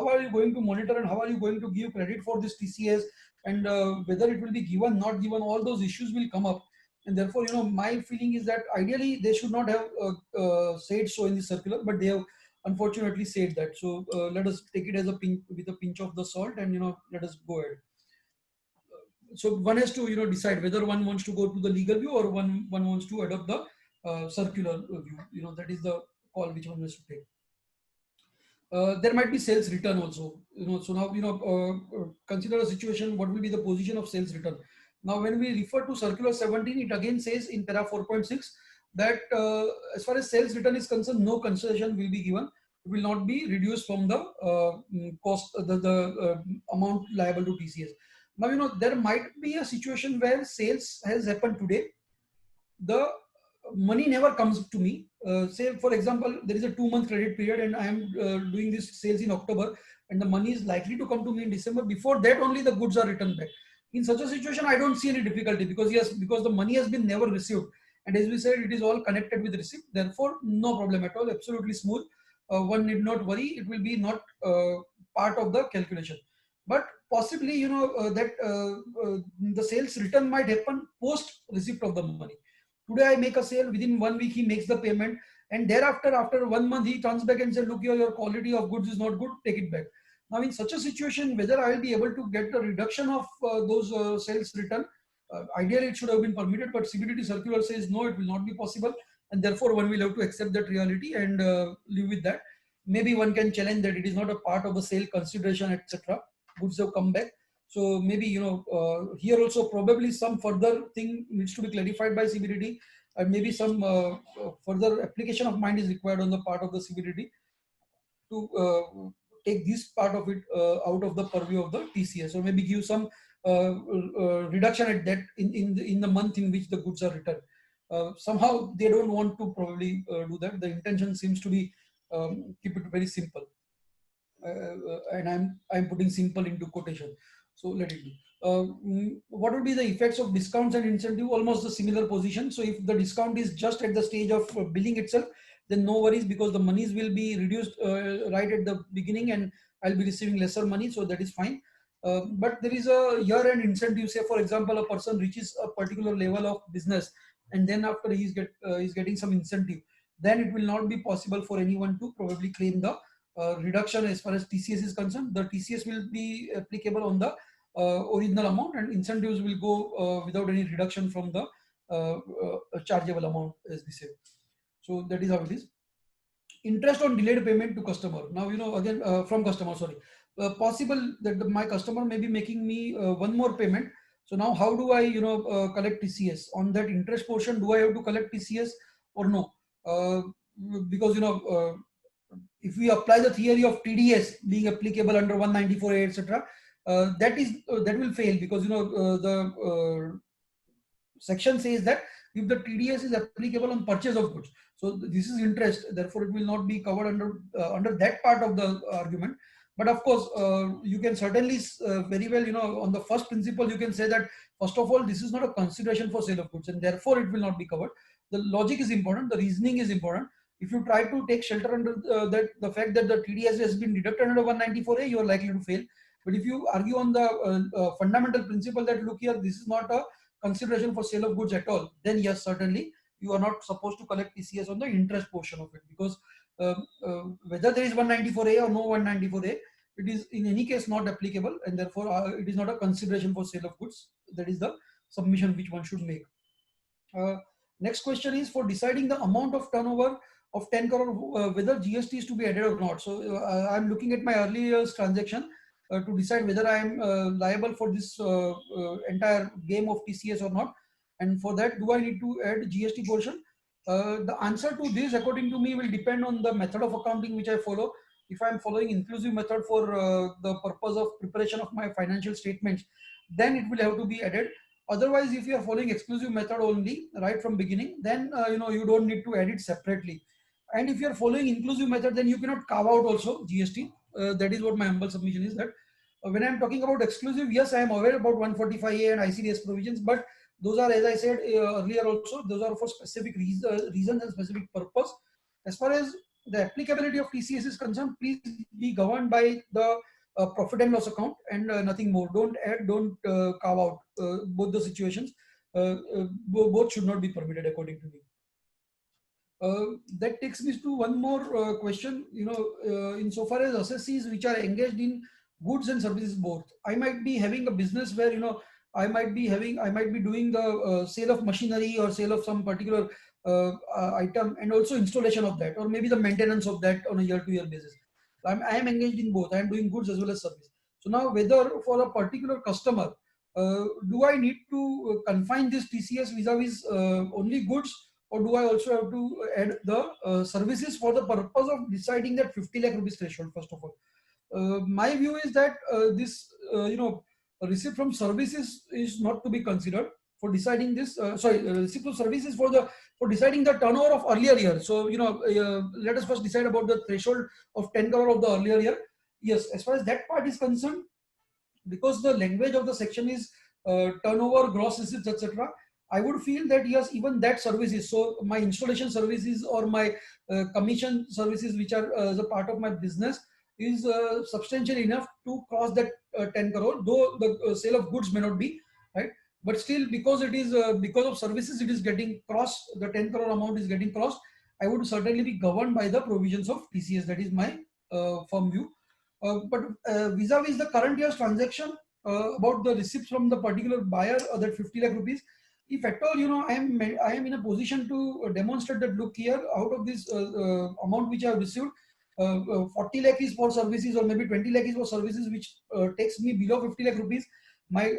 are you going to monitor, and how are you going to give credit for this TCS, and whether it will be given, not given, all those issues will come up. And therefore, my feeling is that ideally they should not have said so in the circular, but they have unfortunately said that. So let us take it as with a pinch of the salt, and let us go ahead. So one has to decide whether one wants to go to the legal view, or one wants to adopt the circular view. That is the call which one has to take. There might be sales return also. So now consider a situation. What will be the position of sales return? Now, when we refer to Circular 17, it again says in para 4.6 that as far as sales return is concerned, no concession will be given. It will not be reduced from the cost, the amount liable to TCS. Now, there might be a situation where sales has happened today. The money never comes to me. Say, for example, there is a 2-month credit period, and I am doing this sales in October, and the money is likely to come to me in December. Before that, only the goods are returned back. In such a situation, I don't see any difficulty, because the money has been never received. And as we said, it is all connected with receipt. Therefore, no problem at all, absolutely smooth. One need not worry, it will be not part of the calculation. But possibly, that the sales return might happen post receipt of the money. Today I make a sale, within 1 week he makes the payment, and thereafter, after 1 month, he turns back and says, look here, your quality of goods is not good, take it back. Now, in such a situation, whether I will be able to get the reduction of those sales return, ideally it should have been permitted, but CBDT circular says no, it will not be possible, and therefore one will have to accept that reality and live with that. Maybe one can challenge that it is not a part of the sale consideration, etc. Goods have come back. So maybe, here also probably some further thing needs to be clarified by CBDT, and maybe some further application of mind is required on the part of the CBDT to take this part of it out of the purview of the TCS, or maybe give some reduction at that in the month in which the goods are returned. Somehow they don't want to probably do that. The intention seems to be keep it very simple, and I'm putting simple into quotation. So let it be. What will be the effects of discounts and incentive? Almost the similar position. So if the discount is just at the stage of billing itself, then no worries, because the monies will be reduced right at the beginning, and I'll be receiving lesser money, so that is fine. But there is a year-end incentive. Say, for example, a person reaches a particular level of business, and then after he's getting some incentive, then it will not be possible for anyone to probably claim the reduction as far as TCS is concerned. The TCS will be applicable on the original amount, and incentives will go without any reduction from the chargeable amount, as we say. So that is how it is. Interest on delayed payment to customer. Now, again, from customer, sorry. Possible that my customer may be making me one more payment. So now how do I, collect TCS? On that interest portion, do I have to collect TCS or no? Because, if we apply the theory of TDS being applicable under 194A, etc., that will fail, because, the section says that if the TDS is applicable on purchase of goods, so this is interest, therefore it will not be covered under that part of the argument. But of course, you can certainly very well, on the first principle, you can say that first of all, this is not a consideration for sale of goods, and therefore it will not be covered. The logic is important, the reasoning is important. If you try to take shelter under the fact that the TDS has been deducted under 194A, you are likely to fail. But if you argue on the fundamental principle that, look here, this is not a consideration for sale of goods at all, then yes, certainly you are not supposed to collect TCS on the interest portion of it, because whether there is 194A or no 194A, it is in any case not applicable, and therefore it is not a consideration for sale of goods. That is the submission which one should make. Next question is for deciding the amount of turnover of 10 crore, whether GST is to be added or not. So I'm looking at my earlier transaction to decide whether I am liable for this entire game of TCS or not. And for that, do I need to add GST portion? The answer to this, according to me, will depend on the method of accounting which I follow. If I'm following inclusive method for the purpose of preparation of my financial statements, then it will have to be added. Otherwise, if you are following exclusive method only right from beginning, then you don't need to add it separately. And if you are following inclusive method, then you cannot carve out also GST. That is what my humble submission is, that when I'm talking about exclusive, yes, I am aware about 145A and ICDS provisions, but Those are, as I said earlier also, those are for specific reasons and specific purpose. As far as the applicability of TCS is concerned, please be governed by the profit and loss account and nothing more. Don't add, don't carve out both the situations. Both should not be permitted according to me. That takes me to one more question. Insofar as assessees which are engaged in goods and services both, I might be having a business where I might be doing the sale of machinery or sale of some particular item, and also installation of that, or maybe the maintenance of that on a year-to-year basis. I am engaged in both. I am doing goods as well as service. So now, whether for a particular customer, do I need to confine this TCS vis-a-vis only goods, or do I also have to add the services for the purpose of deciding that 50 lakh rupees threshold? First of all, my view is that this receipt from services is not to be considered for deciding this. Receipt from services for deciding the turnover of earlier year. So let us first decide about the threshold of 10 crore of the earlier year. Yes, as far as that part is concerned, because the language of the section is turnover, gross receipts, etc. I would feel that yes, even that services, so my installation services or my commission services, which are as a part of my business, is substantial enough to cross that 10 crore, though the sale of goods may not be, right? But still, because it is because of services, it is getting crossed, the 10 crore amount is getting crossed. I would certainly be governed by the provisions of TCS. That is my firm view. But vis-a-vis the current year's transaction, about the receipts from the particular buyer, that 50 lakh rupees, if at all, I am in a position to demonstrate that, look here, out of this amount which I have received, 40 lakh is for services, or maybe 20 lakh is for services, which takes me below 50 lakh rupees. My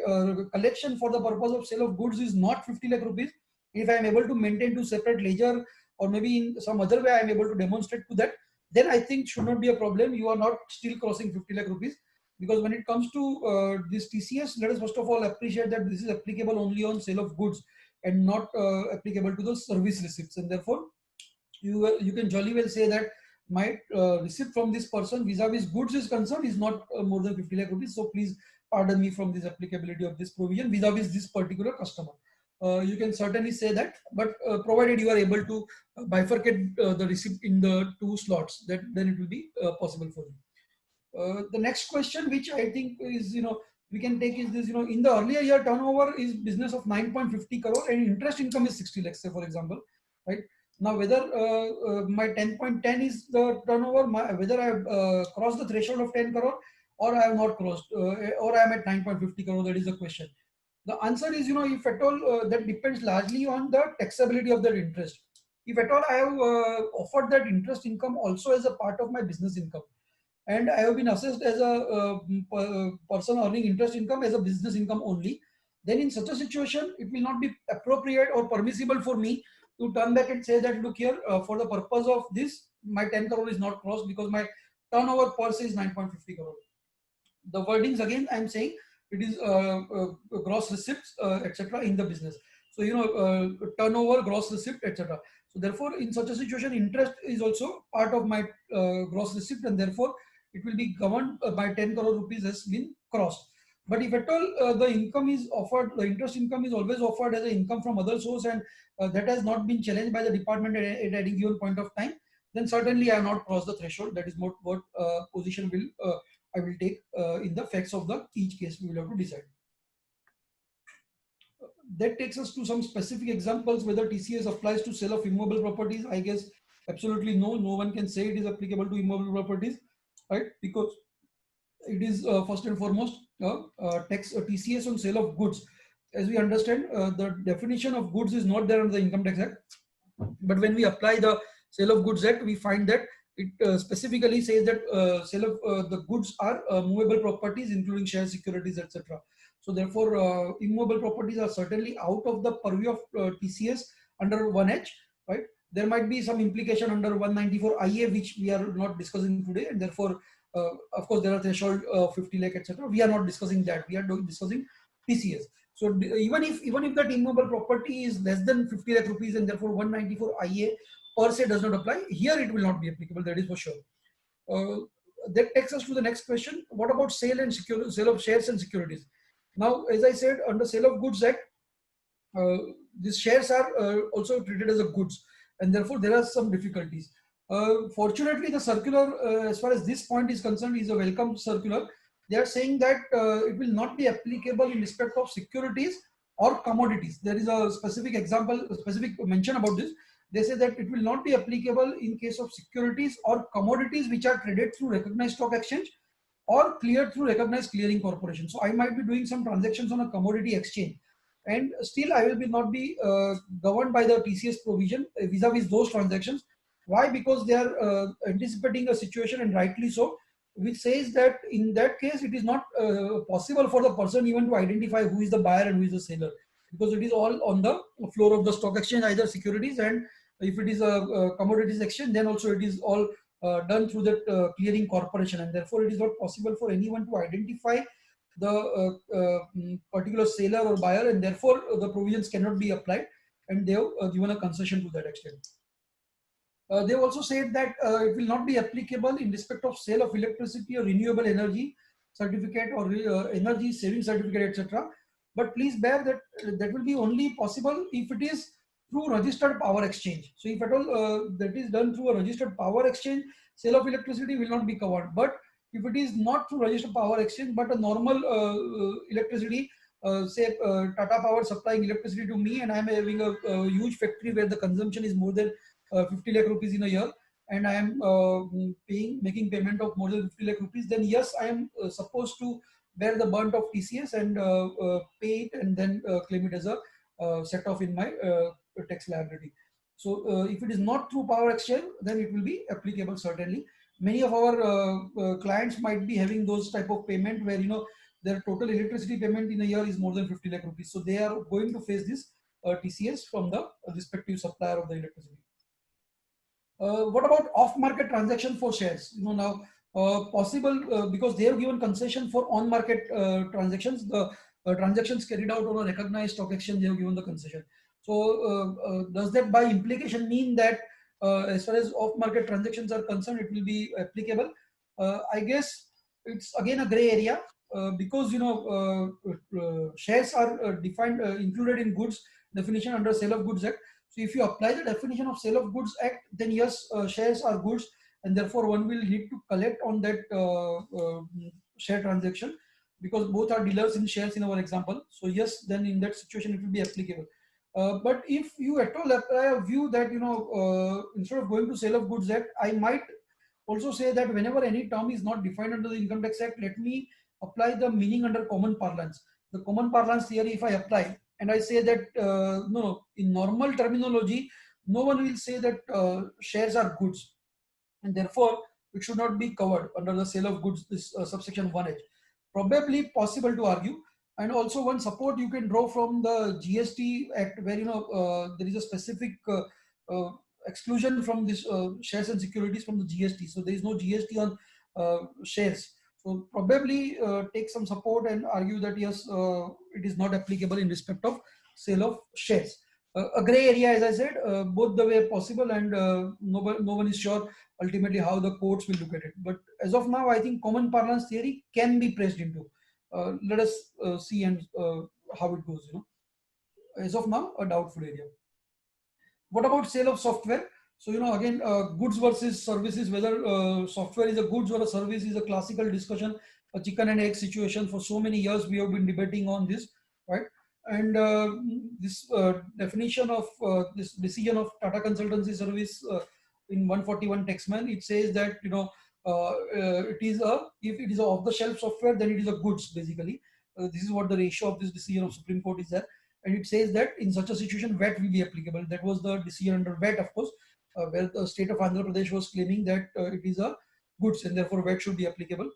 collection for the purpose of sale of goods is not 50 lakh rupees. If I am able to maintain two separate ledger, or maybe in some other way I am able to demonstrate to that, then I think should not be a problem. You are not still crossing 50 lakh rupees. Because when it comes to this TCS, let us first of all appreciate that this is applicable only on sale of goods and not applicable to the service receipts. And therefore, you can jolly well say that my receipt from this person vis-a-vis goods is concerned is not more than 50 lakh rupees. So please pardon me from this applicability of this provision vis-a-vis this particular customer. You can certainly say that, but provided you are able to bifurcate the receipt in the two slots, then it will be possible for you. The next question, which I think is, we can take, is this, in the earlier year turnover is business of 9.50 crore and interest income is 60 lakhs, say for example, right? Now, whether my 10.10 is the turnover, whether I have crossed the threshold of 10 crore or I have not crossed, or I am at 9.50 crore, that is the question. The answer is, if at all, that depends largely on the taxability of that interest. If at all I have offered that interest income also as a part of my business income, and I have been assessed as a person earning interest income as a business income only, then in such a situation, it will not be appropriate or permissible for me to turn back and say that, look here, for the purpose of this, my 10 crore is not crossed because my turnover per se is 9.50 crore. The wordings, again, I am saying it is gross receipts, etc. in the business. So, turnover, gross receipt, etc. So therefore, in such a situation, interest is also part of my gross receipt, and therefore, it will be governed by 10 crore rupees has been crossed. But if at all the income is offered, the interest income is always offered as an income from other source, and that has not been challenged by the department at any given point of time, then certainly I have not crossed the threshold. That is what position I will take in the facts of each case we will have to decide. That takes us to some specific examples whether TCS applies to sale of immobile properties. I guess absolutely no one can say it is applicable to immobile properties, right? Because it is first and foremost tax TCS on sale of goods. As we understand, the definition of goods is not there under the Income Tax Act, but when we apply the Sale of Goods Act, we find that it specifically says that sale of the goods are movable properties, including shares, securities, etc. So therefore, immobile properties are certainly out of the purview of TCS under 1H, right? There might be some implication under 194 IA, which we are not discussing today, and therefore, of course, there are threshold 50 lakh, etc. We are not discussing that. We are discussing TCS. So even if that immobile property is less than 50 lakh rupees, and therefore 194 IA per se does not apply, here it will not be applicable. That is for sure. That takes us to the next question. What about sale of shares and securities? Now, as I said, under Sale of Goods Act, these shares are also treated as a goods, and therefore there are some difficulties. Fortunately, the circular, as far as this point is concerned, is a welcome circular. They are saying that it will not be applicable in respect of securities or commodities. There is a specific example, a specific mention about this. They say that it will not be applicable in case of securities or commodities which are traded through recognized stock exchange or cleared through recognized clearing corporation. So I might be doing some transactions on a commodity exchange, and still I will be not be governed by the TCS provision vis-a-vis those transactions. Why? Because they are anticipating a situation, and rightly so, which says that in that case it is not possible for the person even to identify who is the buyer and who is the seller, because it is all on the floor of the stock exchange, either securities, and if it is a commodities exchange, then also it is all done through that clearing corporation, and therefore it is not possible for anyone to identify the particular seller or buyer, and therefore the provisions cannot be applied, and they have given a concession to that extent. They also said that it will not be applicable in respect of sale of electricity or renewable energy certificate or energy saving certificate, etc. But please bear that that will be only possible if it is through registered power exchange. So if at all that is done through a registered power exchange, sale of electricity will not be covered. But if it is not through registered power exchange, but a normal electricity, say Tata Power supplying electricity to me, and I am having a huge factory where the consumption is more than 50 lakh rupees in a year, and I am making payment of more than 50 lakh rupees, then yes, I am supposed to bear the burnt of TCS and pay it, and then claim it as a set off in my tax liability. So if it is not through power exchange, then it will be applicable certainly. Many of our clients might be having those type of payment where their total electricity payment in a year is more than 50 lakh rupees. So they are going to face this TCS from the respective supplier of the electricity. What about off-market transaction for shares? Now possible because they have given concession for on-market transactions. The transactions carried out on a recognized stock exchange, they have given the concession. So does that by implication mean that as far as off-market transactions are concerned, it will be applicable? I guess it's again a gray area because shares are defined included in goods definition under Sale of Goods Act. So if you apply the definition of Sale of Goods Act, then yes, shares are goods, and therefore one will need to collect on that share transaction, because both are dealers in shares in our example. So yes, then in that situation it will be applicable. But if you at all apply a view that instead of going to Sale of Goods Act, I might also say that whenever any term is not defined under the Income Tax Act, let me apply the meaning under common parlance. The common parlance theory, if I apply, and I say that no, in normal terminology, no one will say that shares are goods, and therefore it should not be covered under the Sale of Goods, this subsection 1H. Probably possible to argue, and also one support you can draw from the GST Act, where there is a specific exclusion from this shares and securities from the GST. So there is no GST on shares. So probably take some support and argue that yes, it is not applicable in respect of sale of shares. A gray area, as I said, both the way possible, and no one is sure ultimately how the courts will look at it. But as of now, I think common parlance theory can be pressed into. Let us see and how it goes. As of now, a doubtful area. What about sale of software? So again, goods versus services, whether software is a goods or a service, is a classical discussion, a chicken and egg situation. For so many years we have been debating on this, right? And this definition of this decision of Tata Consultancy Service in 141 Taxman, it says that it is if it is a off-the-shelf software, then it is a goods basically. This is what the ratio of this decision of Supreme Court is there, and it says that in such a situation VAT will be applicable. That was the decision under VAT, of course, where the state of Andhra Pradesh was claiming that it is a goods and therefore VAT should be applicable.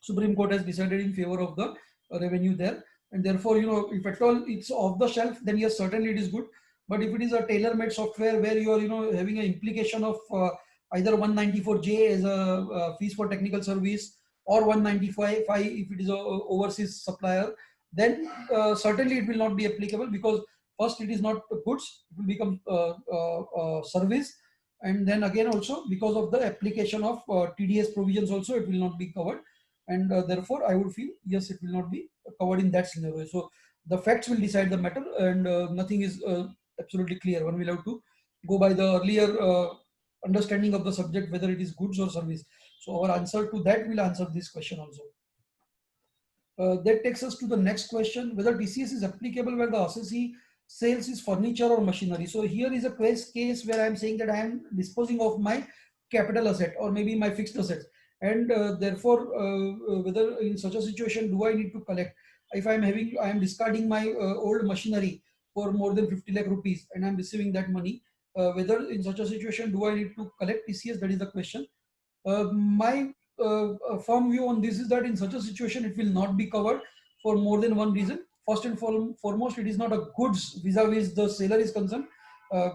Supreme Court has decided in favor of the revenue there, and therefore if at all it's off the shelf, then yes, certainly it is good. But if it is a tailor-made software where you are having an implication of either 194J as a fees for technical service, or 195 if it is a overseas supplier, then certainly it will not be applicable, because first it is not goods, it will become service, and then again also because of the application of TDS provisions also it will not be covered, and therefore I would feel yes, it will not be covered in that scenario. So The facts will decide the matter, and nothing is absolutely clear. One will have to go by the earlier understanding of the subject, whether it is goods or service. So our answer to that will answer this question also. That takes us to the next question, whether TCS is applicable where the assessee sales is furniture or machinery. So here is a case where I am saying that I am disposing of my capital asset or maybe my fixed assets, and therefore whether in such a situation do I need to collect. If I am discarding my old machinery for more than 50 lakh rupees and I am receiving that money, whether in such a situation do I need to collect TCS, that is the question. My firm view on this is that in such a situation it will not be covered for more than one reason. First and foremost, it is not a goods vis-a-vis the seller is concerned.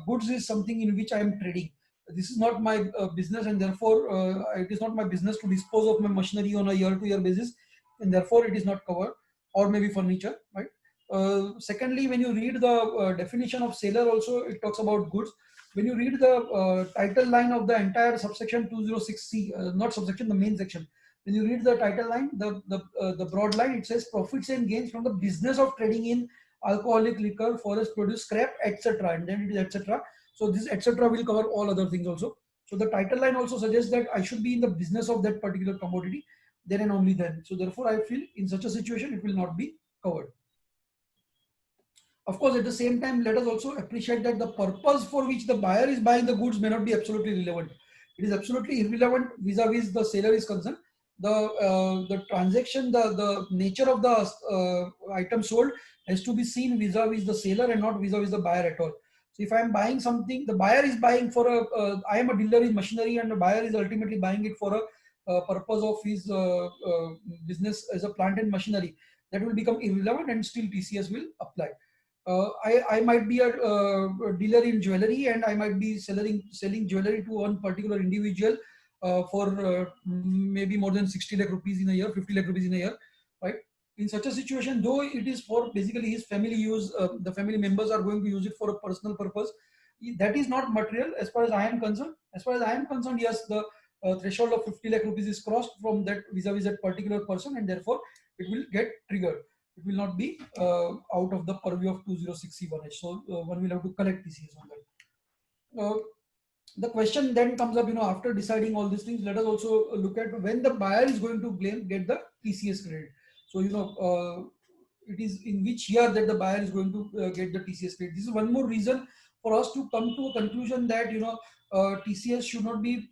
Goods is something in which I am trading. This is not my business, and therefore it is not my business to dispose of my machinery on a year-to-year basis, and therefore it is not covered. Or maybe furniture, right? Secondly, when you read the definition of seller also, it talks about goods. When you read the title line of the entire subsection 206C, not subsection, the main section, when you read the title line, the broad line, it says profits and gains from the business of trading in alcoholic liquor, forest produce, scrap, etc. And then it is etc. So this etc. will cover all other things also. So the title line also suggests that I should be in the business of that particular commodity, then and only then. So therefore, I feel in such a situation, it will not be covered. Of course, at the same time, let us also appreciate that the purpose for which the buyer is buying the goods may not be absolutely relevant. It is absolutely irrelevant vis-a-vis the seller is concerned. The transaction, the nature of the item sold has to be seen vis-a-vis the seller and not vis-a-vis the buyer at all. So if I am buying something, the buyer is buying for I am a dealer in machinery, and the buyer is ultimately buying it for a purpose of his business as a plant and machinery. That will become irrelevant, and still TCS will apply. I might be a dealer in jewelry, and I might be selling jewelry to one particular individual for maybe more than 60 lakh rupees in a year, 50 lakh rupees in a year, right? In such a situation, though it is for basically his family use, the family members are going to use it for a personal purpose. That is not material as far as I am concerned. As far as I am concerned, yes, the threshold of 50 lakh rupees is crossed from that vis-a-vis that particular person, and therefore it will get triggered. It will not be out of the purview of 206C1H. So one will have to collect TCS on that. The question then comes up, after deciding all these things, let us also look at when the buyer is going to get the TCS credit. So, it is in which year that the buyer is going to get the TCS credit. This is one more reason for us to come to a conclusion that, TCS should not be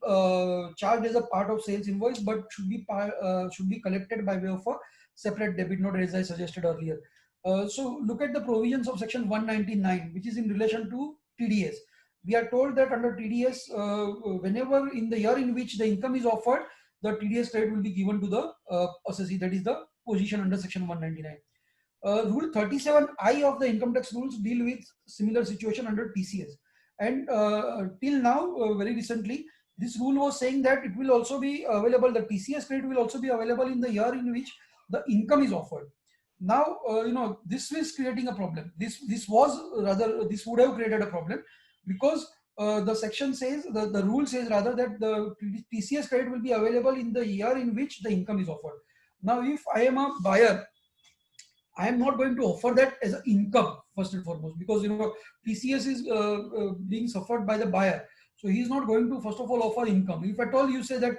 charged as a part of sales invoice, but should be collected by way of a separate debit note, as I suggested earlier. So look at the provisions of section 199, which is in relation to TDS. We are told that under TDS, whenever in the year in which the income is offered, the TDS credit will be given to the assessee. That is the position under section 199. Rule 37I of the income tax rules deal with similar situation under TCS. And till now, very recently, this rule was saying that it will also be available, the TCS credit will also be available in the year in which the income is offered. Now, this is creating a problem. This would have created a problem, because the section says, the rule says rather, that the TCS credit will be available in the year in which the income is offered. Now, if I am a buyer, I am not going to offer that as an income first and foremost, because TCS is being suffered by the buyer. So he is not going to first of all offer income. If at all you say that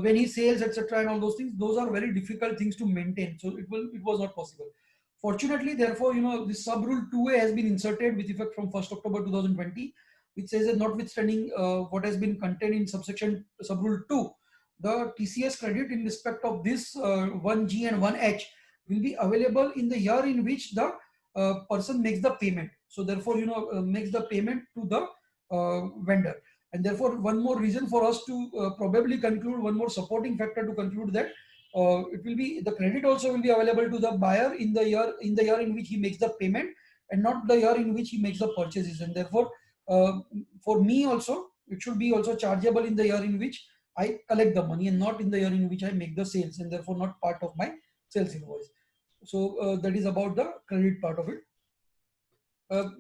when he sales, etc., and all those things, those are very difficult things to maintain. So it was not possible. Fortunately, therefore, this sub rule 2A has been inserted with effect from 1st October 2020, which says that notwithstanding what has been contained in sub rule 2, the TCS credit in respect of this 1G and 1H will be available in the year in which the person makes the payment. So therefore, makes the payment to the vendor. And therefore, one more reason for us to probably conclude, one more supporting factor to conclude that it will be, the credit also will be available to the buyer in the year in which he makes the payment, and not the year in which he makes the purchases. And therefore, for me also, it should be also chargeable in the year in which I collect the money, and not in the year in which I make the sales, and therefore not part of my sales invoice. So that is about the credit part of it.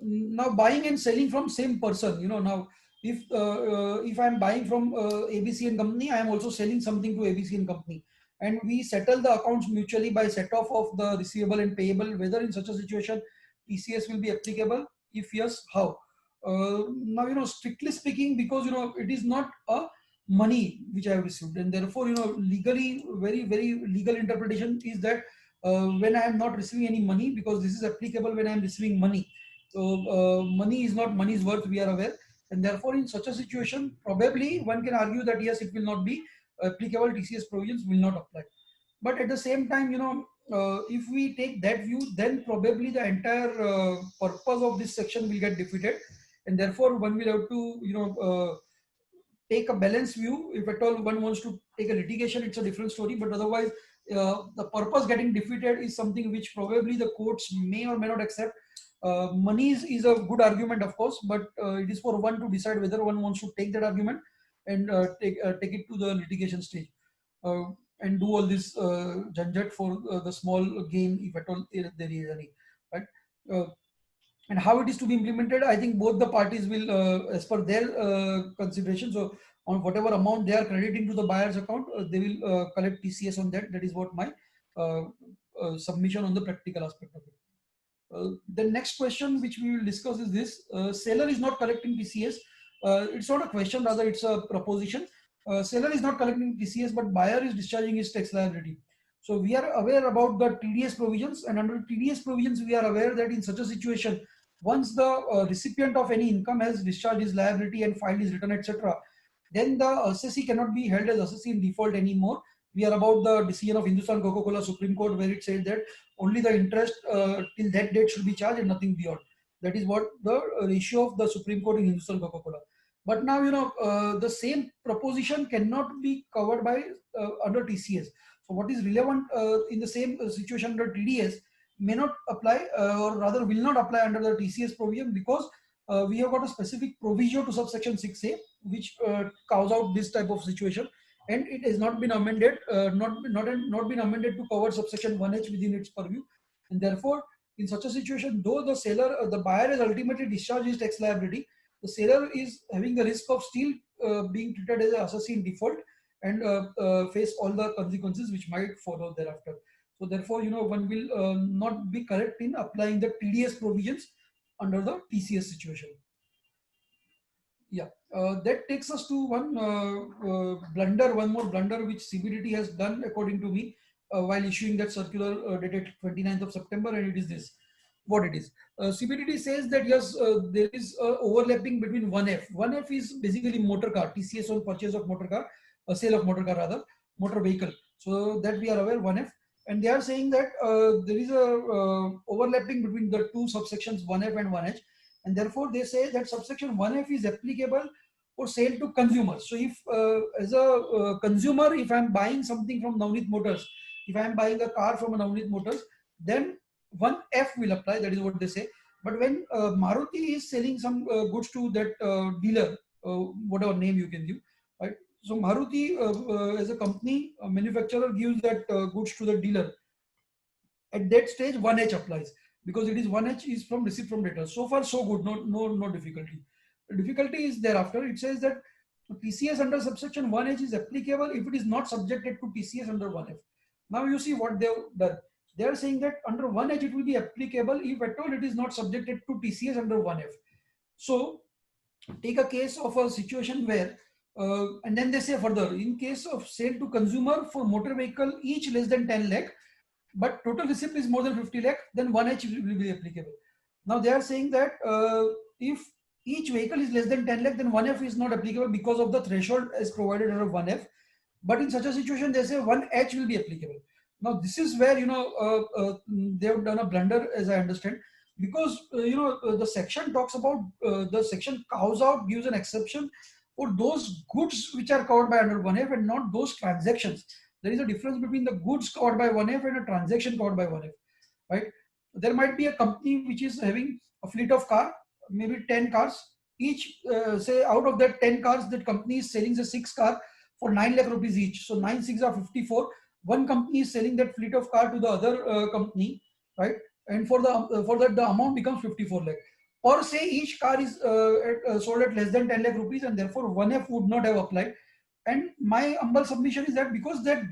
Now, buying and selling from same person, now if I am buying from ABC and Company, I am also selling something to ABC and Company. and we settle the accounts mutually by set off of the receivable and payable, whether in such a situation TCS will be applicable? If yes, how? Now, strictly speaking, because, it is not a money which I have received, and therefore, legally, very, very legal interpretation is that when I am not receiving any money, because this is applicable when I am receiving money. So money is not money's worth, we are aware, and therefore in such a situation, probably one can argue that yes, it will not be applicable, TCS provisions will not apply. But at the same time, if we take that view, then probably the entire purpose of this section will get defeated, and therefore one will have to take a balanced view. If at all one wants to take a litigation, it's a different story, but otherwise the purpose getting defeated is something which probably the courts may or may not accept. Money is a good argument, of course, but it is for one to decide whether one wants to take that argument and take it to the litigation stage, and do all this janjat for the small gain, if at all there is any, right? And how it is to be implemented, I think both the parties will, as per their consideration, so on whatever amount they are crediting to the buyer's account, they will collect TCS on that. That is what my submission on the practical aspect of it. The next question which we will discuss is this: seller is not collecting TCS. It's not a question, rather it's a proposition. Seller is not collecting TCS, but buyer is discharging his tax liability. So we are aware about the TDS provisions, and under TDS provisions, we are aware that in such a situation, once the recipient of any income has discharged his liability and filed his return, etc., then the assessee cannot be held as assessee in default anymore. We are about the decision of Hindustan Coca-Cola Supreme Court, where it said that only the interest till that date should be charged and nothing beyond. That is what the ratio of the Supreme Court in Hindustan Coca-Cola. But now, the same proposition cannot be covered by under TCS. So what is relevant in the same situation under TDS may not apply, or rather will not apply under the TCS provision, because we have got a specific provision to subsection 6A which carves out this type of situation, and it has not been amended, not been amended to cover subsection 1H within its purview, and therefore in such a situation, though the seller, the buyer has ultimately discharged his tax liability, the seller is having the risk of still being treated as an assessee in default and face all the consequences which might follow thereafter. So therefore, one will not be correct in applying the TDS provisions under the TCS situation. Yeah, that takes us to one more blunder which CBDT has done, according to me, while issuing that circular dated 29th of September, and it is this. What it is. CBDT says that yes, there is overlapping between 1F. 1F is basically motor car, TCS on purchase of motor car, sale of motor car rather, motor vehicle. So that we are aware, 1F. And they are saying that there is a overlapping between the two subsections 1F and 1H. And therefore they say that subsection 1F is applicable for sale to consumers. So if as a consumer, if I am buying something from Navneet Motors, if I am buying a car from Navneet Motors, then 1F will apply, that is what they say. But when Maruti is selling some goods to that dealer, whatever name you can give, right? So Maruti as a company, a manufacturer, gives that goods to the dealer. At that stage, 1H applies, because it is 1H is from receipt from debtor. So far, so good, no difficulty. The difficulty is thereafter. It says that TCS under subsection 1H is applicable if it is not subjected to TCS under 1F. Now you see what they have done. They are saying that under 1H it will be applicable if at all it is not subjected to TCS under 1F. So take a case of a situation where, and then they say further, in case of sale to consumer for motor vehicle each less than 10 lakh, but total receipt is more than 50 lakh, then 1H will be applicable. Now they are saying that if each vehicle is less than 10 lakh, then 1F is not applicable because of the threshold as provided under 1F. But in such a situation, they say 1H will be applicable. Now this is where they have done a blunder, as I understand, because the section talks about the section carves out, gives an exception for those goods which are covered by under 1F and not those transactions. There is a difference between the goods covered by 1F and a transaction covered by 1F, right? There might be a company which is having a fleet of car, maybe 10 cars. Each, say out of that 10 cars, that company is selling the 6 car for 9 lakh rupees each. So 9 6 are 54. One company is selling that fleet of car to the other company, right? And for that the amount becomes 54 lakh. Or say each car is sold at less than 10 lakh rupees, and therefore 1F would not have applied. And my humble submission is that because that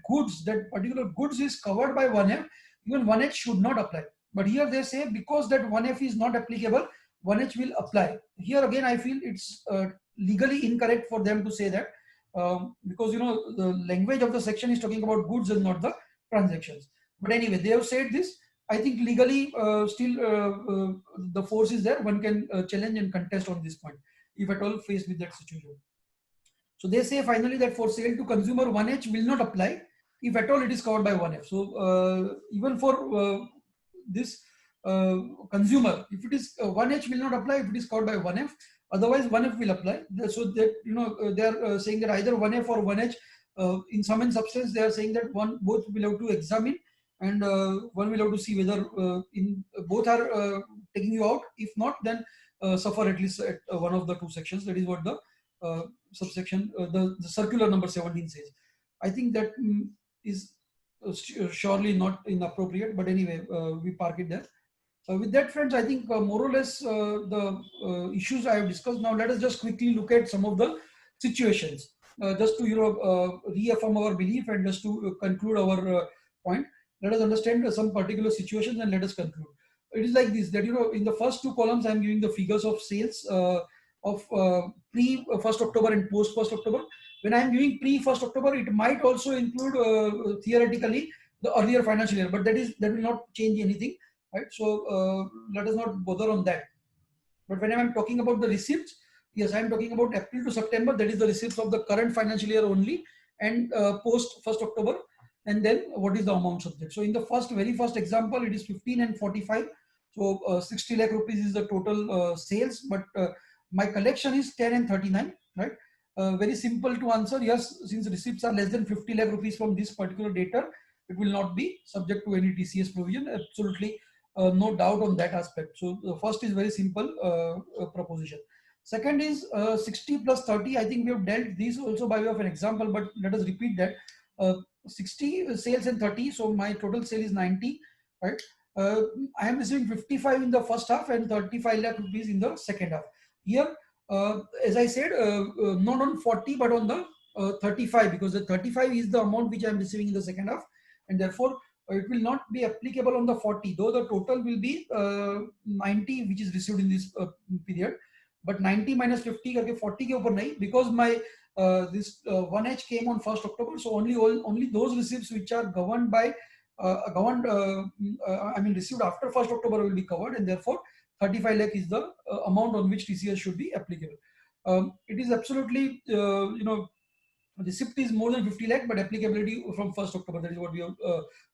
particular goods is covered by 1F, even 1H should not apply. But here they say because that 1F is not applicable, 1H will apply. Here again, I feel it's legally incorrect for them to say that, because the language of the section is talking about goods and not the transactions. But anyway, they have said this. I think legally still the force is there. One can challenge and contest on this point if at all faced with that situation. So they say finally that for sale to consumer, 1H will not apply if at all it is covered by 1F. So even for this consumer, if it is 1H will not apply if it is covered by 1F. Otherwise 1F will apply. So that they are saying that either 1F or 1H, in sum and substance they are saying that both will have to examine, and one will have to see whether in both are taking you out. If not, then suffer at least at one of the two sections. That is what the subsection the circular number 17 says. I think that is surely not inappropriate, but anyway, we park it there. With that, friends, I think more or less the issues I have discussed. Now let us just quickly look at some of the situations, just to reaffirm our belief and just to conclude our point. Let us understand some particular situations and let us conclude. It is like this, that in the first two columns I am giving the figures of sales of pre 1st October and post 1st October. When I am giving pre 1st October, it might also include theoretically the earlier financial year, but that will not change anything. Right, so let us not bother on that. But when I am talking about the receipts, yes, I am talking about April to September. That is the receipts of the current financial year only, and post 1st October, and then what is the amount subject. So in the very first example, it is 15 and 45. So 60 lakh rupees is the total sales, but my collection is 10 and 39. Right, very simple to answer. Yes, since receipts are less than 50 lakh rupees from this particular data, it will not be subject to any TCS provision. Absolutely. No doubt on that aspect. So the first is very simple proposition. Second is 60 plus 30. I think we have dealt this also by way of an example, but let us repeat that. 60 sales and 30. So my total sale is 90. Right. I am receiving 55 in the first half and 35 lakh rupees in the second half. Here, as I said, not on 40 but on the 35, because the 35 is the amount which I am receiving in the second half, and therefore it will not be applicable on the 40, though the total will be 90 which is received in this period. But 90 minus 50 करके 40 के ऊपर नहीं, because my this 1H came on 1st October, so only those receipts which are governed by received after 1st October will be covered, and therefore 35 lakh is the amount on which TCS should be applicable. It is absolutely receipt is more than 50 lakh, but applicability from 1st October. That is what we have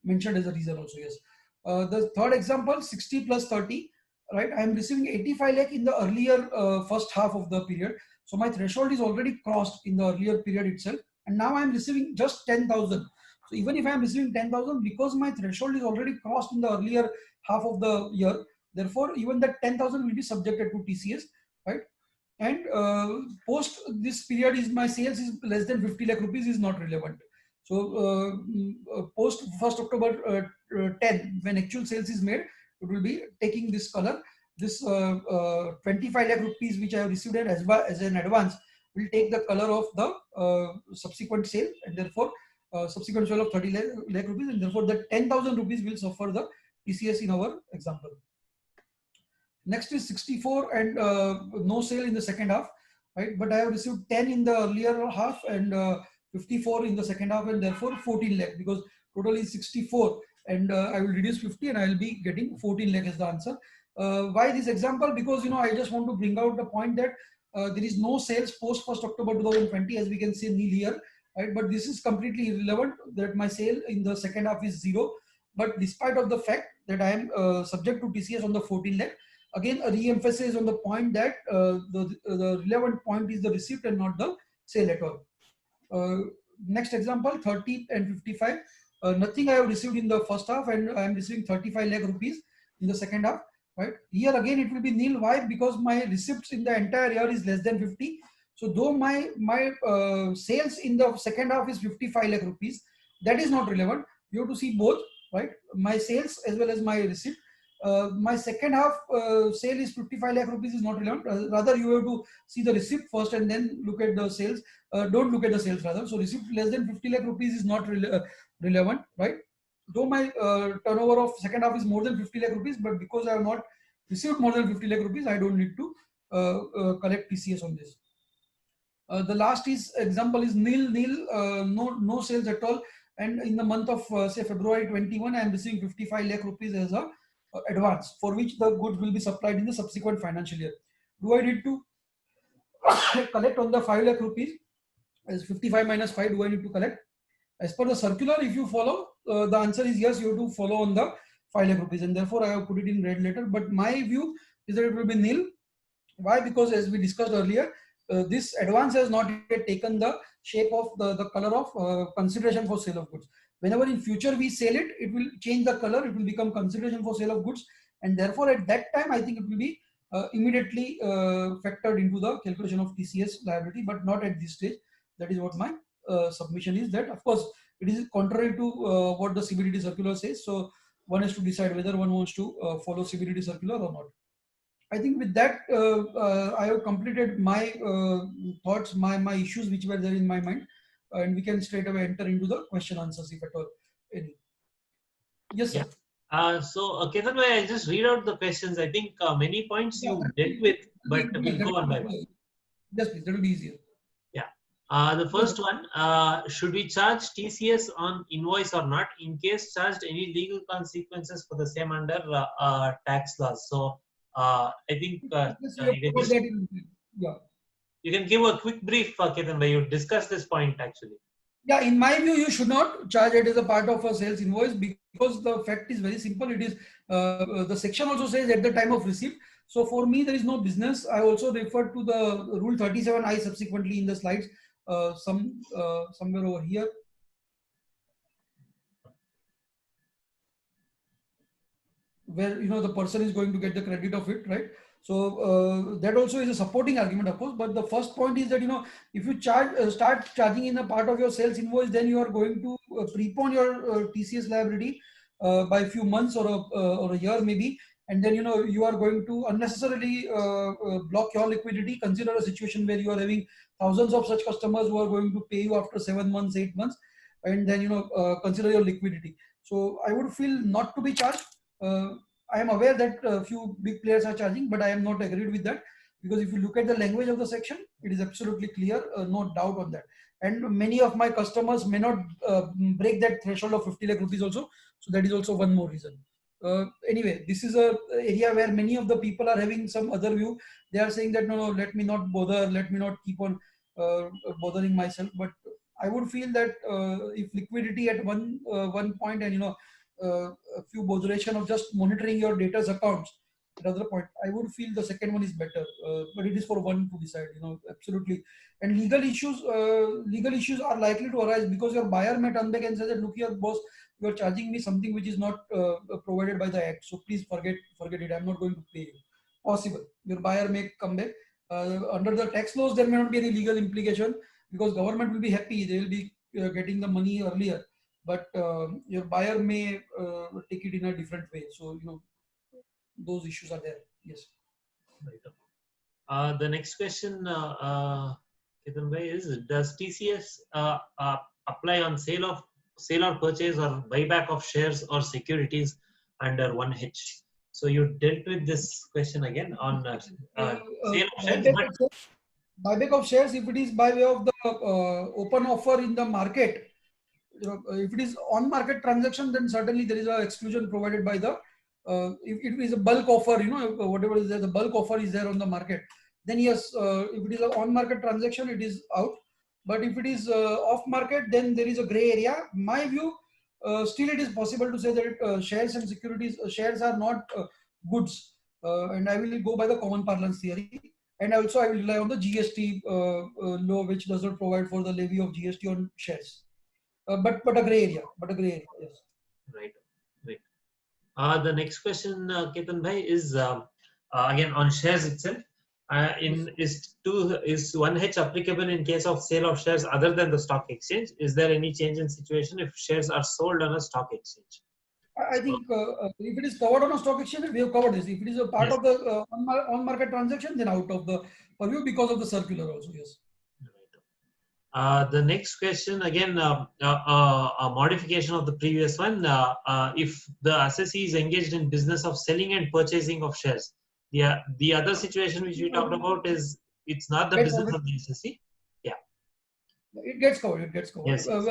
mentioned as a reason also. Yes. The third example, 60 plus 30. Right. I am receiving 85 lakh in the earlier first half of the period. So my threshold is already crossed in the earlier period itself. And now I am receiving just 10,000. So even if I am receiving 10,000, because my threshold is already crossed in the earlier half of the year, therefore even that 10,000 will be subjected to TCS. Right. And post this period is my sales is less than 50 lakh rupees is not relevant. So post 1st October 10, when actual sales is made, it will be taking this color. This 25 lakh rupees which I have received as an advance will take the color of the subsequent sale, and therefore subsequent sale of 30 lakh rupees, and therefore the 10,000 rupees will suffer the TCS in our example. Next is 64 and no sale in the second half, right? But I have received 10 in the earlier half and 54 in the second half, and therefore 14 lakh, because total is 64 and I will reduce 50 and I will be getting 14 lakh as the answer. Why this example? Because I just want to bring out the point that there is no sales post 1st October 2020, as we can see nil here, right? But this is completely irrelevant, that my sale in the second half is 0. But despite of the fact that I am subject to TCS on the 14 lakh, again a re-emphasis on the point that the relevant point is the receipt and not the sale at all. Next example, 30 and 55. Nothing I have received in the first half, and I am receiving 35 lakh rupees in the second half. Right, here again it will be nil. Why? Because my receipts in the entire year is less than 50. So though my sales in the second half is 55 lakh rupees, that is not relevant. You have to see both, right? My sales as well as my receipt. My second half sale is 55 lakh rupees is not relevant. Rather, you have to see the receipt first and then look at the sales. Don't look at the sales rather. So receipt less than 50 lakh rupees is not relevant, right? Though my turnover of second half is more than 50 lakh rupees, but because I have not received more than 50 lakh rupees, I don't need to collect TCS on this. The last is example is nil, no sales at all. And in the month of say February 21, I am receiving 55 lakh rupees as a advance for which the goods will be supplied in the subsequent financial year. Do I need to collect on the 5 lakh rupees? As 55 minus 5, do I need to collect? As per the circular, if you follow, the answer is yes, you have to follow on the 5 lakh rupees, and therefore I have put it in red letter. But my view is that it will be nil. Why? Because as we discussed earlier, this advance has not yet taken the shape of the color of consideration for sale of goods. Whenever in future we sell it, it will change the color, it will become consideration for sale of goods, and therefore at that time I think it will be immediately factored into the calculation of TCS liability, but not at this stage. That is what my submission is. That of course it is contrary to what the CBDT circular says, so one has to decide whether one wants to follow CBDT circular or not. I think with that, I have completed my thoughts, my issues which were there in my mind, and we can straight away enter into the question answers if at all any. Yes, sir. Ketan bhai, I'll just read out the questions. I think many points you dealt with, but we'll go one by one. Yes, please. That will be easier. Yeah. The first one, should we charge TCS on invoice or not? In case charged, any legal consequences for the same under tax laws? So I think you can give a quick brief, Ketan bhai. You discussed this point actually. Yeah, in my view, you should not charge it as a part of a sales invoice because the fact is very simple. It is the section also says at the time of receipt. So for me, there is no business. I also referred to the rule 37I subsequently in the slides, somewhere over here. Where the person is going to get the credit of it, right? So that also is a supporting argument, of course. But the first point is that if you start charging in a part of your sales invoice, then you are going to prepone your TCS liability by a few months or a year maybe, and then you are going to unnecessarily block your liquidity. Consider a situation where you are having thousands of such customers who are going to pay you after 7 months, 8 months, and then consider your liquidity. So I would feel not to be charged. I am aware that a few big players are charging, but I am not agreed with that, because if you look at the language of the section, it is absolutely clear, no doubt on that. And many of my customers may not break that threshold of 50 lakh rupees also. So that is also one more reason. Anyway, this is a area where many of the people are having some other view. They are saying that no, let me not bother, let me not keep on bothering myself. But I would feel that if liquidity at one point and a few botheration of just monitoring your data's accounts, another point, I would feel the second one is better. But it is for one to decide, absolutely. And legal issues are likely to arise because your buyer may turn back and say that, look here, boss, you are charging me something which is not provided by the act. So please forget it. I'm not going to pay you. Possible. Your buyer may come back. Under the tax laws, there may not be any legal implication because government will be happy. They will be getting the money earlier. But your buyer may take it in a different way. So, those issues are there. Yes. Right. The next question, Ketan bhai, is does TCS apply on sale or purchase or buyback of shares or securities under 1H? So you dealt with this question again on sale of shares. Buyback of shares, if it is by way of the open offer in the market, if it is on market transaction, then certainly there is an exclusion provided by the if it is a bulk offer, whatever is there, the bulk offer is there on the market, then yes, if it is an on market transaction, it is out. But if it is off market, then there is a gray area. My view, still it is possible to say that shares and securities, shares are not goods, and I will go by the common parlance theory. And also I will rely on the GST law, which does not provide for the levy of GST on shares. But a gray area, yes. Right. The next question, Ketan bhai, is again on shares itself. Is 1H applicable in case of sale of shares other than the stock exchange? Is there any change in situation if shares are sold on a stock exchange? I think if it is covered on a stock exchange, we have covered this. If it is a part Yes. of the on-market transaction, then out of the purview because of the circular also. Yes. The next question, again, a modification of the previous one. If the assessee is engaged in business of selling and purchasing of shares, the other situation which we talked about is it's not the Gets business covered. of the assessee. It gets covered. It gets covered. Yes, yes.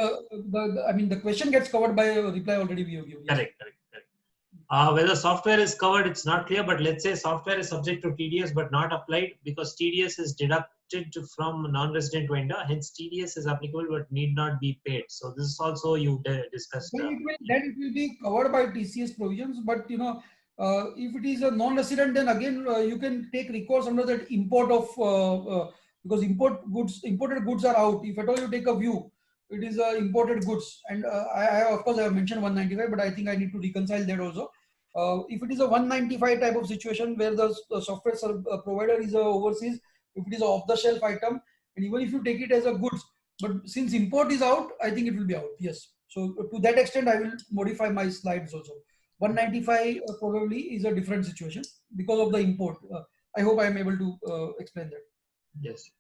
I mean, the question gets covered by a reply already we have given. Yes. Correct. Whether software is covered, it's not clear, but let's say software is subject to TDS but not applied because TDS is deducted from non-resident vendor, hence TDS is applicable but need not be paid. So this is also you discussed. Then it will be covered by TCS provisions, but if it is a non-resident, then again you can take recourse under that import of because imported goods are out. If at all you take a view, it is imported goods, and of course I have mentioned 195, but I think I need to reconcile that also. If it is a 195 type of situation where the software provider is overseas, if it is an off-the-shelf item, and even if you take it as a goods, but since import is out, I think it will be out. Yes. So to that extent, I will modify my slides also. 195 probably is a different situation because of the import. I hope I am able to explain that. Yes.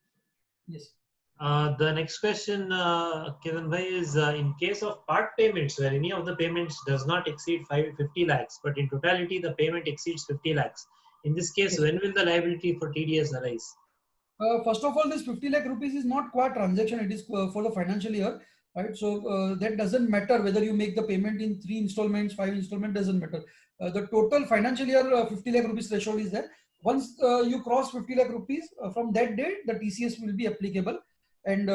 Yes. The next question, Kiran Bhai, is in case of part payments where any of the payments does not exceed 50 lakhs, but in totality the payment exceeds 50 lakhs. In this case, Yes. when will the liability for TDS arise? First of all, this 50 lakh rupees is not qua transaction. It is for the financial year, right? So that doesn't matter whether you make the payment in 3 installments, 5 installments, doesn't matter. The total financial year 50 lakh rupees threshold is there. Once you cross 50 lakh rupees, from that date, the TCS will be applicable. And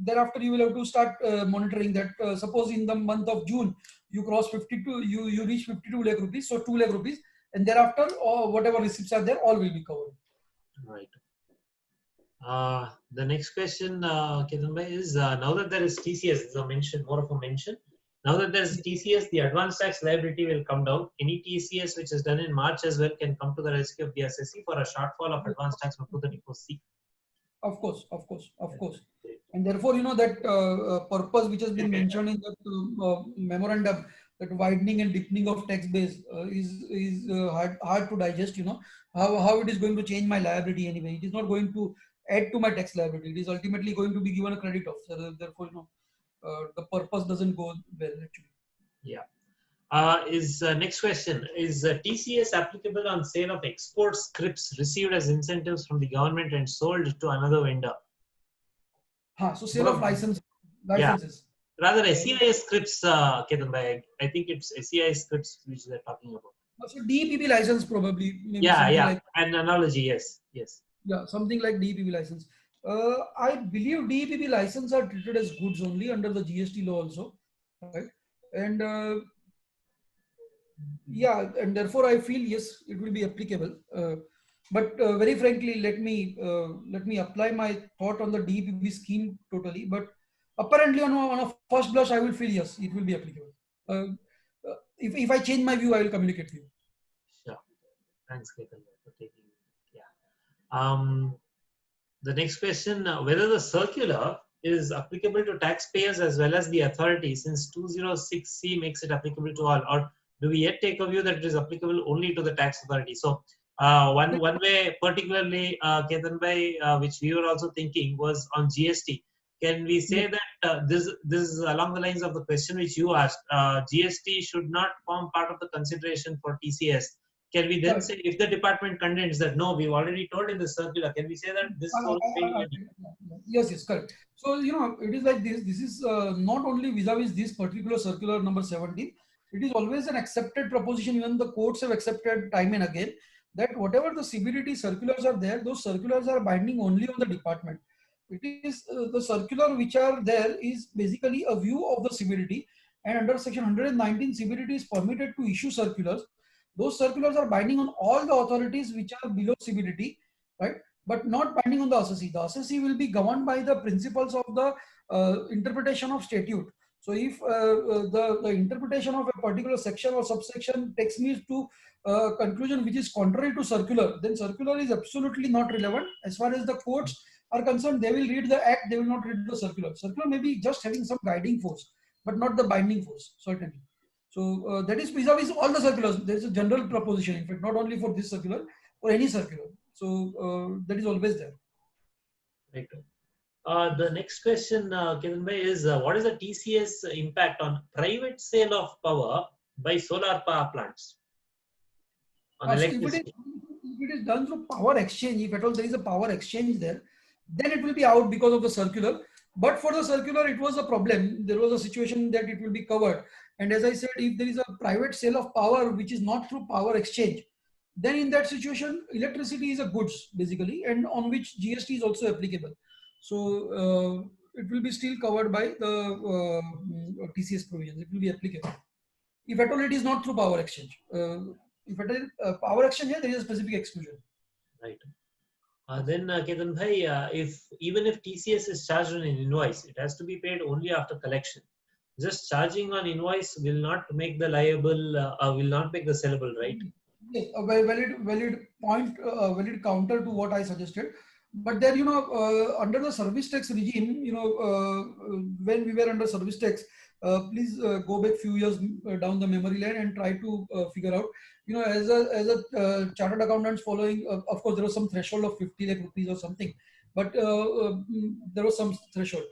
thereafter, you will have to start monitoring that. Suppose in the month of June, you cross 52, you reach 52 lakh rupees, so 2 lakh rupees. And thereafter, whatever receipts are there, all will be covered. Right. The next question, Ketan Bhai, is now that there is TCS, is a mention, more of a mention. Now that there is TCS, the advance tax liability will come down. Any TCS which is done in March as well can come to the rescue of the assessee for a shortfall of advance tax for 234C. Of course. And therefore, that purpose which has been mentioned in the memorandum, that widening and deepening of tax base is hard to digest. How it is going to change my liability anyway. It is not going to add to my tax liability. It is ultimately going to be given a credit off. So therefore, the purpose doesn't go well actually. Yeah. Next question, is TCS applicable on sale of export scripts received as incentives from the government and sold to another vendor? So sale of licenses. Yeah. Rather SEIS scripts, Ketan Bhai. I think it's SEIS scripts which they're talking about. So DEPP license probably. Yeah. Like, an analogy, yes. Yeah, something like DEPP license. I believe DEPP license are treated as goods only under the GST law also, right? And and therefore I feel yes, it will be applicable. But very frankly, let me apply my thought on the DEPP scheme totally. But apparently, on a first blush, I will feel yes, it will be applicable. If I change my view, I will communicate to you. Sure. Thanks, Ketan, for taking. Yeah. The next question: whether the circular is applicable to taxpayers as well as the authority, since 206C makes it applicable to all, or do we yet take a view that it is applicable only to the tax authority? So one way, particularly Ketan Bhai, which we were also thinking was on GST. Can we say that this is along the lines of the question which you asked? GST should not form part of the consideration for TCS. Can we then say, if the department contends that no, we've already told in the circular, can we say that this is Yes, correct. So it is like this. This is not only vis-a-vis this particular circular number 17. It is always an accepted proposition. Even the courts have accepted time and again that whatever the CBDT circulars are there, those circulars are binding only on the department. It is the circular which are there is basically a view of the CBDT, and under section 119, CBDT is permitted to issue circulars. Those circulars are binding on all the authorities which are below CBDT, right? But not binding on the assessee. The assessee will be governed by the principles of the interpretation of statute. So if the interpretation of a particular section or subsection takes me to a conclusion which is contrary to circular, then circular is absolutely not relevant. As far as the courts are concerned, they will read the act, they will not read the circular. Circular may be just having some guiding force, but not the binding force, certainly. So that is vis-a-vis all the circulars. There is a general proposition, in fact, not only for this circular, for any circular. So that is always there. Right. The next question, Ketan bhai, is what is the TCS impact on private sale of power by solar power plants on So electricity? if it is done through power exchange, if at all there is a power exchange there, then it will be out because of the circular. But for the circular, it was a problem. There was a situation that it will be covered. And as I said, if there is a private sale of power which is not through power exchange, then in that situation, electricity is a goods basically, and on which GST is also applicable. So it will be still covered by the TCS provisions. It will be applicable. If at all it is not through power exchange. If it is power exchange, yeah, there is a specific exclusion. Right. Then Ketan bhai, if even if TCS is charged on an invoice, it has to be paid only after collection. Just charging on invoice will not make the liable, will not make the sellable, right? Yes, a valid point, valid counter to what I suggested. But then, under the service tax regime, when we were under service tax, please go back few years down the memory lane and try to figure out, as a chartered accountants following, of course, there was some threshold of 50 lakh rupees or something, but there was some threshold.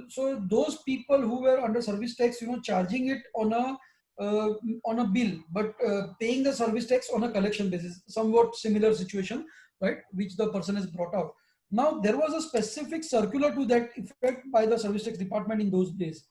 So those people who were under service tax, charging it on a bill, but paying the service tax on a collection basis, somewhat similar situation, right, which the person has brought out. Now, there was a specific circular to that effect by the service tax department in those days,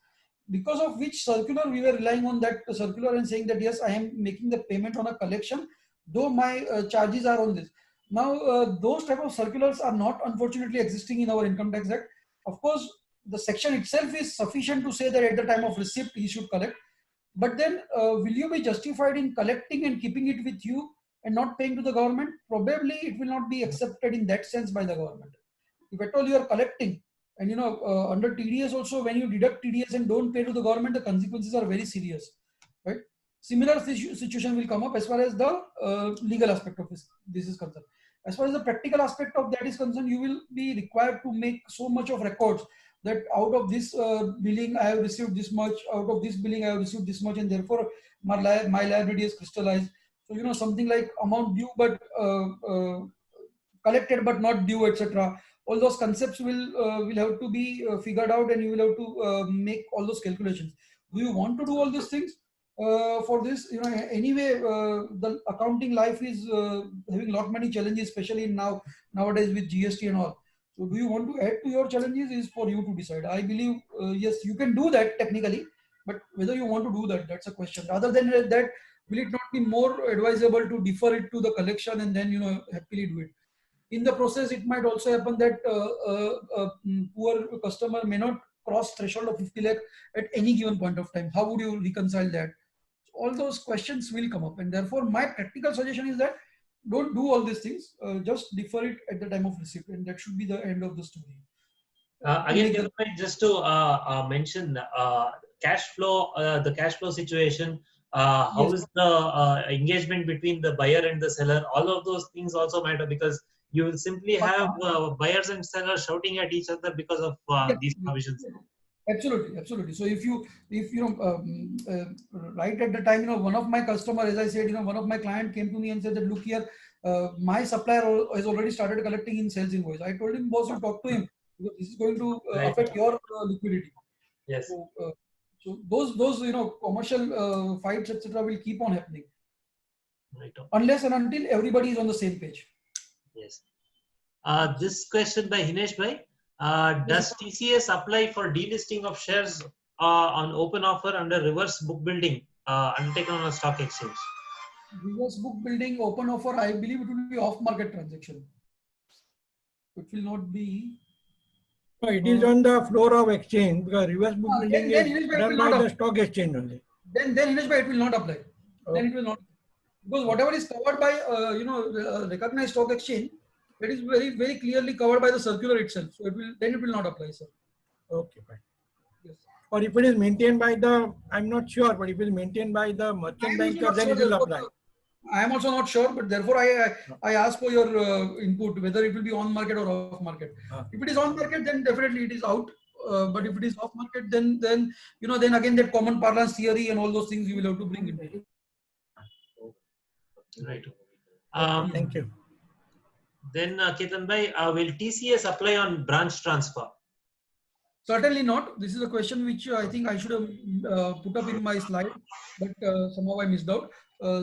because of which circular we were relying on that circular and saying that, yes, I am making the payment on a collection, though my charges are on this. Now, those type of circulars are not unfortunately existing in our Income Tax Act. Of course, the section itself is sufficient to say that at the time of receipt, he should collect. But then will you be justified in collecting and keeping it with you and not paying to the government? Probably it will not be accepted in that sense by the government. If at all you are collecting, and under TDS also, when you deduct TDS and don't pay to the government, the consequences are very serious, right? Similar situation will come up as far as the legal aspect of this is concerned. As far as the practical aspect of that is concerned, you will be required to make so much of records that out of this billing I have received this much, out of this billing I have received this much, and therefore my liability is crystallized. So something like amount due but collected but not due, etc. All those concepts will have to be figured out, and you will have to make all those calculations. Do you want to do all these things for this? Anyway, the accounting life is having lot many challenges, especially nowadays with GST and all. So do you want to add to your challenges is for you to decide. I believe, yes, you can do that technically, but whether you want to do that, that's a question. Other than that, will it not be more advisable to defer it to the collection and then, happily do it? In the process, it might also happen that poor customer may not cross threshold of 50 lakh at any given point of time. How would you reconcile that? All those questions will come up, and therefore my practical suggestion is that don't do all these things, just defer it at the time of receipt, and that should be the end of the story. Again, just to mention cash flow, the cash flow situation, how is the engagement between the buyer and the seller? All of those things also matter, because you will simply have buyers and sellers shouting at each other because of these provisions. Absolutely. So if right at the time, one of my customer, as I said, one of my client came to me and said that, look here, my supplier has already started collecting in sales invoice. I told him, boss, you talk to him, because this is going to affect your liquidity. Yes. So those commercial fights, etc., will keep on happening, right, unless and until everybody is on the same page. Yes. This question by Hinesh bhai. Does TCS apply for delisting of shares on open offer under reverse book building undertaken on a stock exchange? Reverse book building, open offer, I believe it will be off-market transaction. It will not be. No, it is on the floor of exchange, because reverse book building is done by the stock exchange only. Then Hinesh bhai, it will not apply. Okay. Then it will not, because whatever is covered by recognized stock exchange, that is very, very clearly covered by the circular itself. So it will not apply, sir. Okay, fine. Yes. Or if it is maintained by the, I'm not sure, but if it is maintained by the merchant banker, then it will apply. I am also not sure, but therefore I ask for your input, whether it will be on market or off market. If it is on market, then definitely it is out. But if it is off market, then then again that common parlance theory and all those things you will have to bring into it. Right. Thank you. Then Ketan bhai, will TCS apply on branch transfer? Certainly not. This is a question which I think I should have put up in my slide, but somehow I missed out.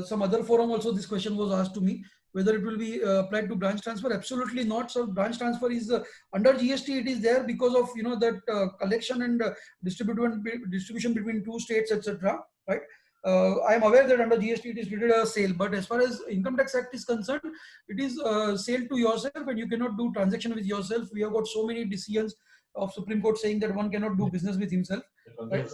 Some other forum also this question was asked to me, whether it will be applied to branch transfer. Absolutely not. So branch transfer is under GST. It is there because of that collection and distribution between two states, etc. Right. I am aware that under GST it is treated as sale, but as far as Income Tax Act is concerned, it is sale to yourself, and you cannot do transaction with yourself. We have got so many decisions of Supreme Court saying that one cannot do business with himself. Right?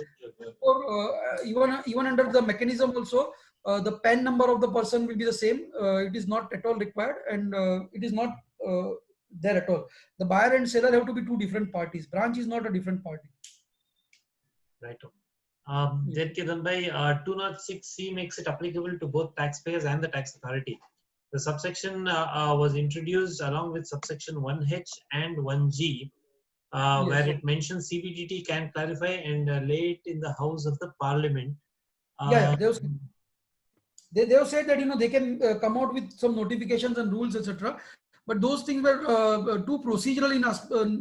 Or even under the mechanism also, the PAN number of the person will be the same. It is not at all required, and it is not there at all. The buyer and seller have to be two different parties. Branch is not a different party. Right. Then Ketan bhai, 206C makes it applicable to both taxpayers and the tax authority. The subsection was introduced along with subsection 1H and 1G. Where it mentions CBDT can clarify and lay it in the House of the Parliament. They have said that they can come out with some notifications and rules, etc. But those things were too procedural in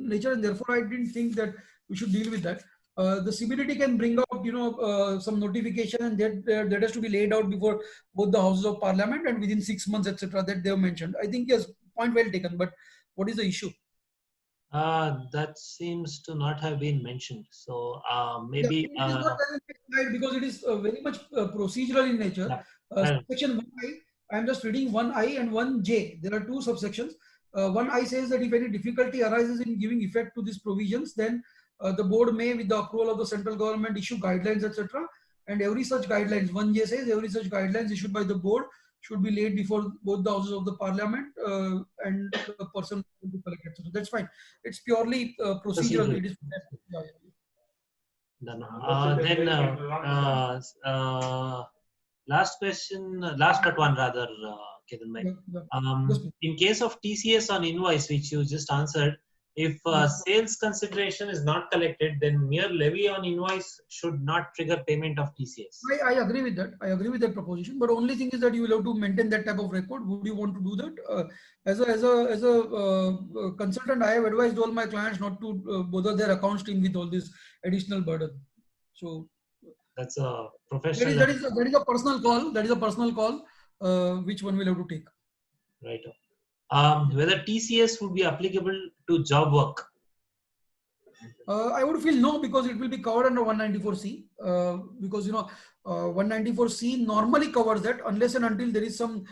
nature, and therefore I didn't think that we should deal with that. The CBDT can bring out some notification, and that has to be laid out before both the Houses of Parliament and within 6 months, etc. That they have mentioned. I think yes, point well taken. But what is the issue? That seems to not have been mentioned. So maybe it is not because it is very much procedural in nature. Section 1I, I am just reading 1I and 1J. There are two subsections. 1I says that if any difficulty arises in giving effect to these provisions, then the board may, with the approval of the central government, issue guidelines, etc. And every such guidelines, 1J says, every such guidelines issued by the board should be laid before both the houses of the parliament and the person will be collected. So that's fine. It's purely procedural. It is. Then last question, last but one rather, Ketan bhai. In case of TCS on invoice, which you just answered, if sales consideration is not collected, then mere levy on invoice should not trigger payment of TCS. I agree with that. I agree with that proposition. But only thing is that you will have to maintain that type of record. Would you want to do that? As a consultant, I have advised all my clients not to bother their accounts team with all this additional burden. So that's a professional. That is a personal call. That is a personal call, which one will have to take. Right. Whether TCS would be applicable to job work? I would feel no, because it will be covered under 194C. Because 194C normally covers that unless and until there is some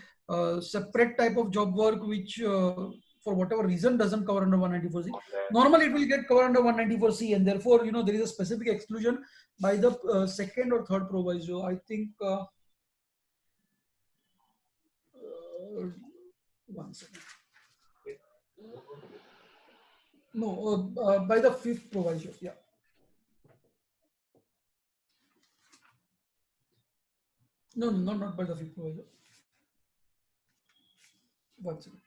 separate type of job work which for whatever reason doesn't cover under 194C. Normally it will get covered under 194C, and therefore there is a specific exclusion by the second or third proviso. I think one second. No, by the fifth proviso. Yeah. No, not by the fifth proviso. One second.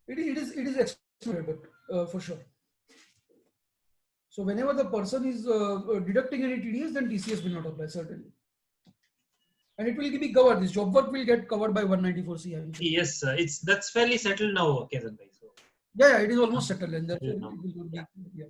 It is excluded, but for sure. So whenever the person is deducting any TDS, then TCS will not apply, certainly. And it will be covered. This job work will get covered by 194C. Yes, that's fairly settled now, Ketan bhai. Yeah, it is almost settled, and therefore it will be, yeah.